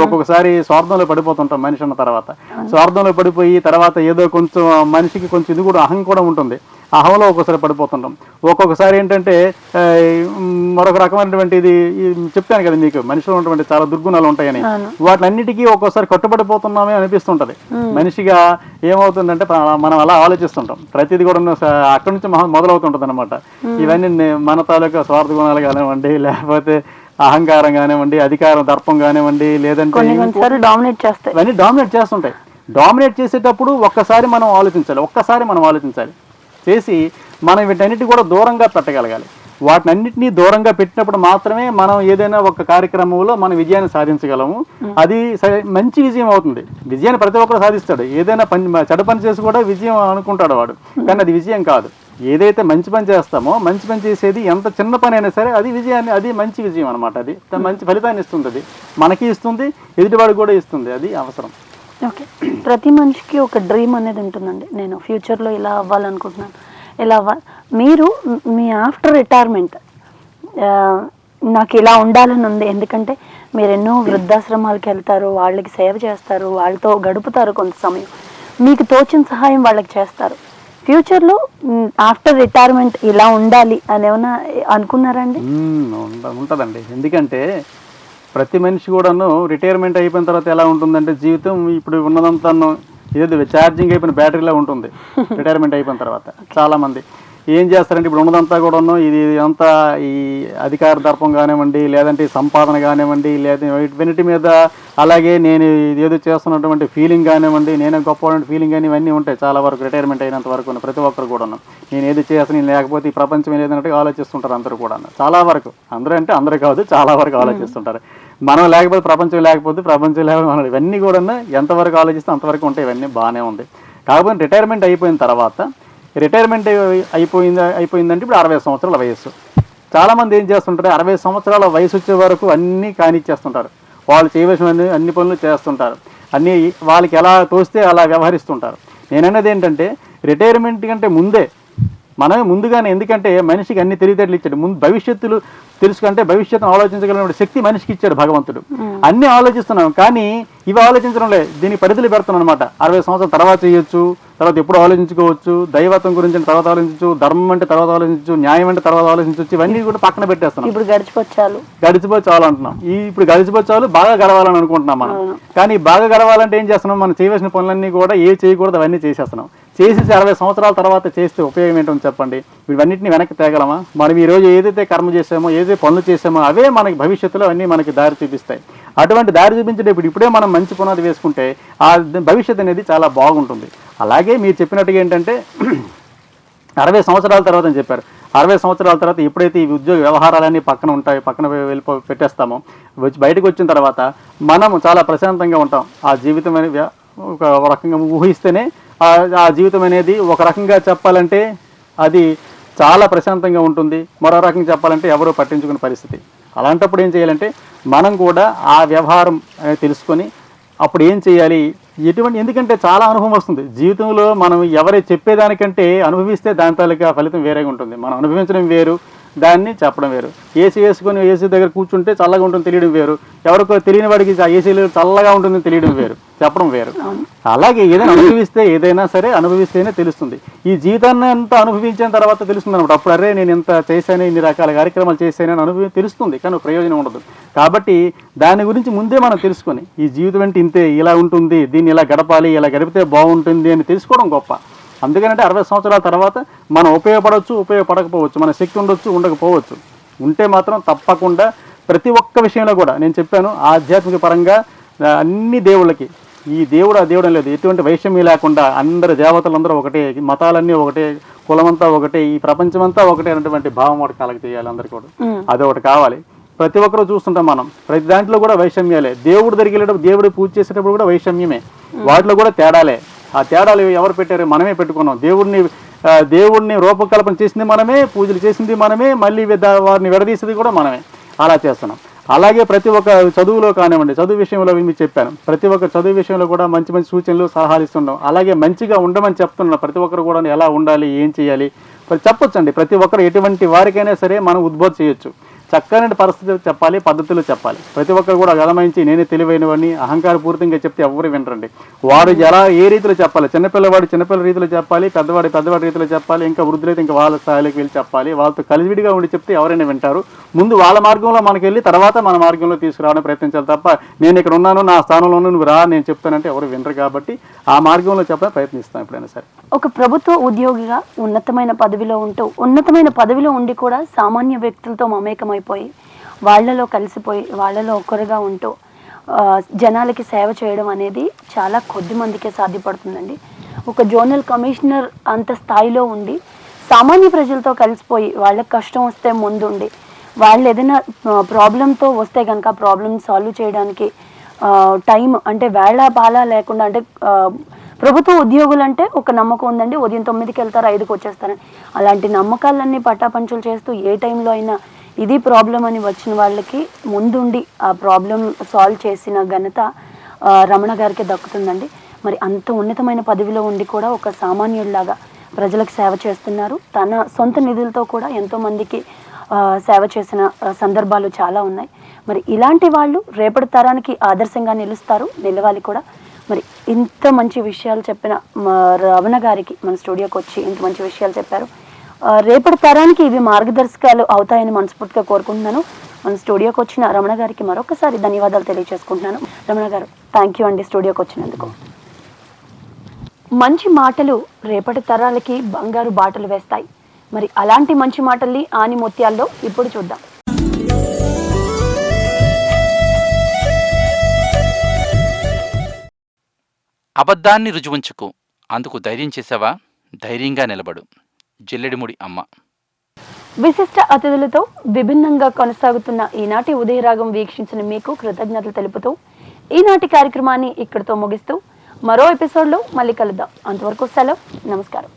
ఒక్కొక్కసారి స్వార్థంలో పడిపోతుంటాం. మనిషి అన్న తర్వాత స్వార్థంలో పడిపోయి తర్వాత ఏదో కొంచెం మనిషికి కొంచెం ఇది కూడా అహం కూడా ఉంటుంది. అహంలో ఒక్కోసారి పడిపోతుంటాం. ఒక్కొక్కసారి ఏంటంటే మరొక రకమైనటువంటి ఇది చెప్తాను కదా మీకు, మనిషిలో ఉన్నటువంటి చాలా దుర్గుణాలు ఉంటాయని, వాటినన్నిటికీ ఒక్కోసారి కట్టుబడిపోతున్నామే అనిపిస్తుంటది. మనిషిగా ఏమవుతుందంటే మనం అలా ఆలోచిస్తుంటాం. ప్రతిదీ కూడా అక్కడి నుంచి మొదలవుతుంటది అనమాట. ఇవన్నీ మన తాలూకా స్వార్థ గుణాలు కానివ్వండి, లేకపోతే అహంకారం కానివ్వండి, అధికారం దర్పం కానివ్వండి, లేదంటే ఇవన్నీ డామినేట్ చేస్తుంటాయి. డామినేట్ చేసేటప్పుడు ఒక్కసారి మనం ఆలోచించాలి. చేసి మనం వీటన్నిటి కూడా దూరంగా పెట్టగలగాలి. వాటినన్నింటినీ దూరంగా పెట్టినప్పుడు మాత్రమే మనం ఏదైనా ఒక కార్యక్రమంలో మనం విజయాన్ని సాధించగలము. అది మంచి విజయం అవుతుంది. విజయాన్ని ప్రతి ఒక్కరు సాధిస్తాడు. ఏదైనా చెడు పని చేసి కూడా విజయం అనుకుంటాడు వాడు, కానీ అది విజయం కాదు. ఏదైతే మంచి పని చేస్తామో, మంచి పని చేసేది ఎంత చిన్న పని అయినా సరే అది మంచి విజయం అనమాట. అది మంచి ఫలితాన్ని ఇస్తుంది. అది మనకి ఇస్తుంది, ఎదుటివాడికి కూడా ఇస్తుంది. అది అవసరం. ఓకే, ప్రతి మనిషికి ఒక డ్రీమ్ అనేది ఉంటుందండి. నేను ఫ్యూచర్లో ఇలా అవ్వాలనుకుంటున్నాను, ఇలా మీరు మీ ఆఫ్టర్ రిటైర్మెంట్ నాకు ఇలా ఉండాలని ఉంది. ఎందుకంటే మీరు ఎన్నో వృద్ధాశ్రమాలకు వెళ్తారు, వాళ్ళకి సేవ చేస్తారు, వాళ్ళతో గడుపుతారు కొంత సమయం, మీకు తోచిన సహాయం వాళ్ళకి చేస్తారు. ఫ్యూచర్లో ఆఫ్టర్ రిటైర్మెంట్ ఇలా ఉండాలి అని ఏమైనా అనుకున్నారా అండి? ఉంటుందండి. ఎందుకంటే ప్రతి మనిషి కూడాను రిటైర్మెంట్ అయిపోయిన తర్వాత ఎలా ఉంటుందంటే జీవితం ఇప్పుడు ఉన్నదంతా ఏదో ఛార్జింగ్ అయిపోయిన బ్యాటరీలా ఉంటుంది రిటైర్మెంట్ అయిపోయిన తర్వాత. చాలామంది ఏం చేస్తారంటే ఇప్పుడు ఉన్నదంతా కూడా ఇది అంతా ఈ అధికార దర్పం కానివ్వండి, లేదంటే సంపాదన కానివ్వండి, లేదా వీటి మీద, అలాగే నేను ఏదో చేస్తున్నటువంటి ఫీలింగ్ కానివ్వండి, నేను గొప్ప ఫీలింగ్ కానీ ఇవన్నీ ఉంటాయి చాలా వరకు. రిటైర్మెంట్ అయినంత వరకు ప్రతి ఒక్కరు కూడా నేను ఏది చేస్తాను, నేను లేకపోతే ఈ ప్రపంచం ఏదైనా ఆలోచిస్తుంటారు అందరూ కూడా. చాలా వరకు, అందరూ అంటే అందరూ కాదు, చాలా వరకు ఆలోచిస్తుంటారు. మనం లేకపోతే ప్రపంచం లేకపోతే, ప్రపంచం లేకపోతే మనం, ఇవన్నీ కూడా ఎంతవరకు ఆలోచిస్తే అంతవరకు ఉంటాయి. ఇవన్నీ బాగానే ఉంది. కాకపోతే రిటైర్మెంట్ అయిపోయిన తర్వాత, రిటైర్మెంట్ అయిపోయిందంటే ఇప్పుడు 60 సంవత్సరాల వయస్సు. చాలామంది ఏం చేస్తుంటారు, 60 సంవత్సరాల వయసు వచ్చే వరకు అన్నీ కానిచ్చేస్తుంటారు. వాళ్ళు చేయవలసిన అన్ని పనులు చేస్తుంటారు. అన్నీ వాళ్ళకి ఎలా తోస్తే అలా వ్యవహరిస్తుంటారు. నేనన్నది ఏంటంటే రిటైర్మెంట్ కంటే ముందే మనమే ముందుగానే, ఎందుకంటే మనిషికి అన్ని తెలివితేటలు ఇచ్చాడు. ముందు భవిష్యత్తులు తెలుసుకుంటే భవిష్యత్తును ఆలోచించగలిగిన శక్తి మనిషికి ఇచ్చాడు భగవంతుడు. అన్నీ ఆలోచిస్తున్నాం, కానీ ఇవి ఆలోచించడం లేదు. దీనికి పరిధులు పెడుతున్నాం అనమాట. 60 సంవత్సరాల తర్వాత చేయొచ్చు, తర్వాత ఎప్పుడు ఆలోచించుకోవచ్చు, దైవత్వం గురించి తర్వాత ఆలోచించు, ధర్మం అంటే తర్వాత ఆలోచించు, న్యాయం అంటే తర్వాత ఆలోచించవచ్చు. ఇవన్నీ కూడా పక్కన పెట్టేస్తున్నాం. ఇప్పుడు గడిచిపోచాలు అంటున్నాం. ఇప్పుడు గడిచిపోచాలు బాగా గడవాలని అనుకుంటున్నాం మనం. కానీ బాగా గడవాలంటే ఏం చేస్తున్నాం, మనం చేయవలసిన పనులన్నీ కూడా ఏ చేయకూడదు అవన్నీ చేసేస్తున్నాం. చేసేసి 60 సంవత్సరాల తర్వాత చేస్తే ఉపయోగం ఏంటని చెప్పండి. వీటన్నిటిని వెనక్కి తేగలమా? మనం ఈరోజు ఏదైతే కర్మ చేసామో, ఏదైతే పనులు చేసామో అవే మనకి భవిష్యత్తులో అన్నీ మనకి దారి చూపిస్తాయి. అటువంటి దారి చూపించేటప్పుడు ఇప్పుడే మనం మంచి పునాది వేసుకుంటే ఆ భవిష్యత్తు అనేది చాలా బాగుంటుంది. అలాగే మీరు చెప్పినట్టుగా ఏంటంటే 60 సంవత్సరాల తర్వాత అని చెప్పారు. 60 సంవత్సరాల తర్వాత ఎప్పుడైతే ఈ ఉద్యోగ వ్యవహారాలన్నీ పక్కన ఉంటాయి, పక్కన పెట్టేస్తామో, బయటకు వచ్చిన తర్వాత మనం చాలా ప్రశాంతంగా ఉంటాం. ఆ జీవితం అనేది ఒక రకంగా ఊహిస్తేనే ఆ జీవితం అనేది ఒక రకంగా చెప్పాలంటే అది చాలా ప్రశాంతంగా ఉంటుంది. మరో రకంగా చెప్పాలంటే ఎవరో పట్టించుకునే పరిస్థితి. అలాంటప్పుడు ఏం చేయాలంటే మనం కూడా ఆ వ్యవహారం తెలుసుకొని అప్పుడు ఏం చేయాలి, ఎందుకంటే చాలా అనుభవం వస్తుంది జీవితంలో. మనం ఎవరు చెప్పేదానికంటే అనుభవిస్తే దాని తాలూకా ఫలితం వేరేగా ఉంటుంది. మనం అనుభవించడం వేరు, దాన్ని చెప్పడం వేరు. ఏసీ వేసుకొని ఏసీ దగ్గర కూర్చుంటే చల్లగా ఉంటుంది తెలియడం వేరు, ఎవరికో తెలియని వాడికి ఆ ఏసీలో చల్లగా ఉంటుందని తెలియడం వేరు, చెప్పడం వేరు. అలాగే ఏదైనా అనుభవిస్తే, ఏదైనా సరే అనుభవిస్తేనే తెలుస్తుంది. ఈ జీవితాన్ని అంతా అనుభవించిన తర్వాత తెలుస్తుంది అనమాట. అప్పుడు అరే నేను ఇంత చేశాను, ఇన్ని రకాల కార్యక్రమాలు చేశానని అనుభవం తెలుస్తుంది, కానీ ప్రయోజనం ఉండదు. కాబట్టి దాని గురించి ముందే మనం తెలుసుకొని ఈ జీవితం అంటే ఇంతే, ఇలా ఉంటుంది, దీన్ని ఇలా గడపాలి, ఇలా గడిపితే బాగుంటుంది అని తెలుసుకోవడం గొప్ప. అందుకనంటే 60 సంవత్సరాల తర్వాత మనం ఉపయోగపడవచ్చు, ఉపయోగపడకపోవచ్చు, మన శక్తి ఉండొచ్చు, ఉండకపోవచ్చు. ఉంటే మాత్రం తప్పకుండా ప్రతి ఒక్క విషయంలో కూడా నేను చెప్పాను, ఆధ్యాత్మిక పరంగా అన్ని దేవుళ్ళకి ఈ దేవుడు ఆ దేవుడు లేదు, ఎటువంటి వైషమ్యం లేకుండా అందరు దేవతలందరూ ఒకటే, మతాలన్నీ ఒకటే, కులమంతా ఒకటే, ఈ ప్రపంచమంతా ఒకటే అనేటువంటి భావం ఒకటి కలగ చేయాలి అందరికీ కూడా. అదొకటి కావాలి. ప్రతి ఒక్కరూ చూస్తుంటాం మనం, ప్రతి దాంట్లో కూడా వైషమ్యాలే. దేవుడు దగ్గరికి వెళ్ళేటప్పుడు, దేవుడు పూజ చేసేటప్పుడు కూడా వైషమ్యమే, వాటిలో కూడా తేడాలే. ఆ తేడాలు ఎవరు పెట్టారు? మనమే పెట్టుకున్నాం. దేవుడిని రూపకల్పన చేసింది మనమే, పూజలు చేసింది మనమే, మళ్ళీ వారిని విడదీసేది కూడా మనమే. అలా చేస్తున్నాం. అలాగే ప్రతి ఒక్క చదువులో కానివ్వండి, చదువు విషయంలో మీకు చెప్పాను, ప్రతి ఒక్క చదువు విషయంలో కూడా మంచి మంచి సూచనలు సలహాలు ఇస్తున్నాం. అలాగే మంచిగా ఉండమని చెప్తున్నాం. ప్రతి ఒక్కరు కూడా ఎలా ఉండాలి, ఏం చేయాలి చెప్పొచ్చండి. ప్రతి ఒక్కరు ఎటువంటి వారికైనా సరే మనం ఉద్బోధ చేయొచ్చు. చక్కని పరిస్థితులు చెప్పాలి, పద్ధతులు చెప్పాలి. ప్రతి ఒక్కరు కూడా గమనించి నేనే తెలివైనవని అహంకారపూరితంగా చెప్తే ఎవరు వినరండి. వాడు ఎలా ఏ రీతిలో చెప్పాలి, చిన్నపిల్లవాడు చిన్నపిల్ల రీతిలో చెప్పాలి, పెద్దవాడి రీతిలో చెప్పాలి, ఇంకా వృద్ధులైతే ఇంకా వాళ్ళ స్థాయిలోకి వెళ్ళి చెప్పాలి. వాళ్ళతో కలివిడిగా ఉండి చెప్తే ఎవరైనా వింటారు. ముందు వాళ్ళ మార్గంలో మనకి వెళ్ళి తర్వాత మన మార్గంలో తీసుకురావడానికి ప్రయత్నించాలి తప్ప నేను ఇక్కడ ఉన్నాను, నా స్థానంలోనూ నువ్వు రా నేను చెప్తానంటే ఎవరు వినరు. కాబట్టి ఆ మార్గంలో చెప్పడానికి ప్రయత్నిస్తాం ఎప్పుడైనా సరే. ఒక ప్రభుత్వ ఉద్యోగిగా ఉన్నతమైన పదవిలో ఉండి కూడా సామాన్య వ్యక్తులతో మమేకమైపోయి వాళ్ళలో కలిసిపోయి వాళ్ళలో ఒకరుగా ఉంటూ జనాలకి సేవ చేయడం అనేది చాలా కొద్ది మందికే సాధ్యపడుతుందండి. ఒక జోనల్ కమిషనర్ అంత స్థాయిలో ఉండి సామాన్య ప్రజలతో కలిసిపోయి వాళ్ళకి కష్టం వస్తే ముందుండి వాళ్ళు ఏదైనా ప్రాబ్లంతో వస్తే కనుక ప్రాబ్లమ్ సాల్వ్ చేయడానికి టైం అంటే వేళ బాల లేకుండా, అంటే ప్రభుత్వ ఉద్యోగులు అంటే ఒక నమ్మకం ఉందండి, ఉదయం 9కి వెళ్తారు 5కి వచ్చేస్తారని. అలాంటి నమ్మకాలన్నీ పట్టాపంచులు చేస్తూ ఏ టైంలో అయినా ఇది ప్రాబ్లం అని వచ్చిన వాళ్ళకి ముందుండి ఆ ప్రాబ్లం సాల్వ్ చేసిన ఘనత రమణ గారికి దక్కుతుందండి. మరి అంత ఉన్నతమైన పదవిలో ఉండి కూడా ఒక సామాన్యుడిలాగా ప్రజలకు సేవ చేస్తున్నారు. తన సొంత నిధులతో కూడా ఎంతోమందికి సేవ చేసిన సందర్భాలు చాలా ఉన్నాయి. మరి ఇలాంటి వాళ్ళు రేపటి తరానికి ఆదర్శంగా నిలవాలి కూడా. మరి ఇంత మంచి విషయాలు చెప్పిన రమణ గారికి మన స్టూడియోకి వచ్చి ఇంత మంచి విషయాలు చెప్పారు. రేపటి తరానికి ఇవి మార్గదర్శకాలు అవుతాయని మనస్ఫూర్తిగా కోరుకుంటున్నాను. మన స్టూడియోకి వచ్చిన రమణ గారికి మరొకసారి ధన్యవాదాలు తెలియజేసుకుంటున్నాను. రమణ గారు, థ్యాంక్ యూ అండి స్టూడియోకి వచ్చినందుకు. మంచి మాటలు రేపటి తరాలకి బంగారు బాటలు వేస్తాయి. మరి అలాంటి మంచి మాటల్ని ఆని ముత్యాల్లో ఇప్పుడు చూద్దాం. అబద్ధాన్ని రుజువుంచుకు, అందుకు ధైర్యం చేసావా? ధైర్యంగా నిలబడు. జిల్లెడిముడి అమ్మ. విశిష్ట అతిథులతో విభిన్నంగా కొనసాగుతున్న ఈనాటి ఉదయరాగం వీక్షించిన మీకు కృతజ్ఞతలు తెలుపుతూ ఈనాటి కార్యక్రమాన్ని ఇక్కడితో ముగిస్తూ మరో ఎపిసోడ్లో మళ్ళీ కలుద్దాం. అంతవరకు సెలవు. నమస్కారం.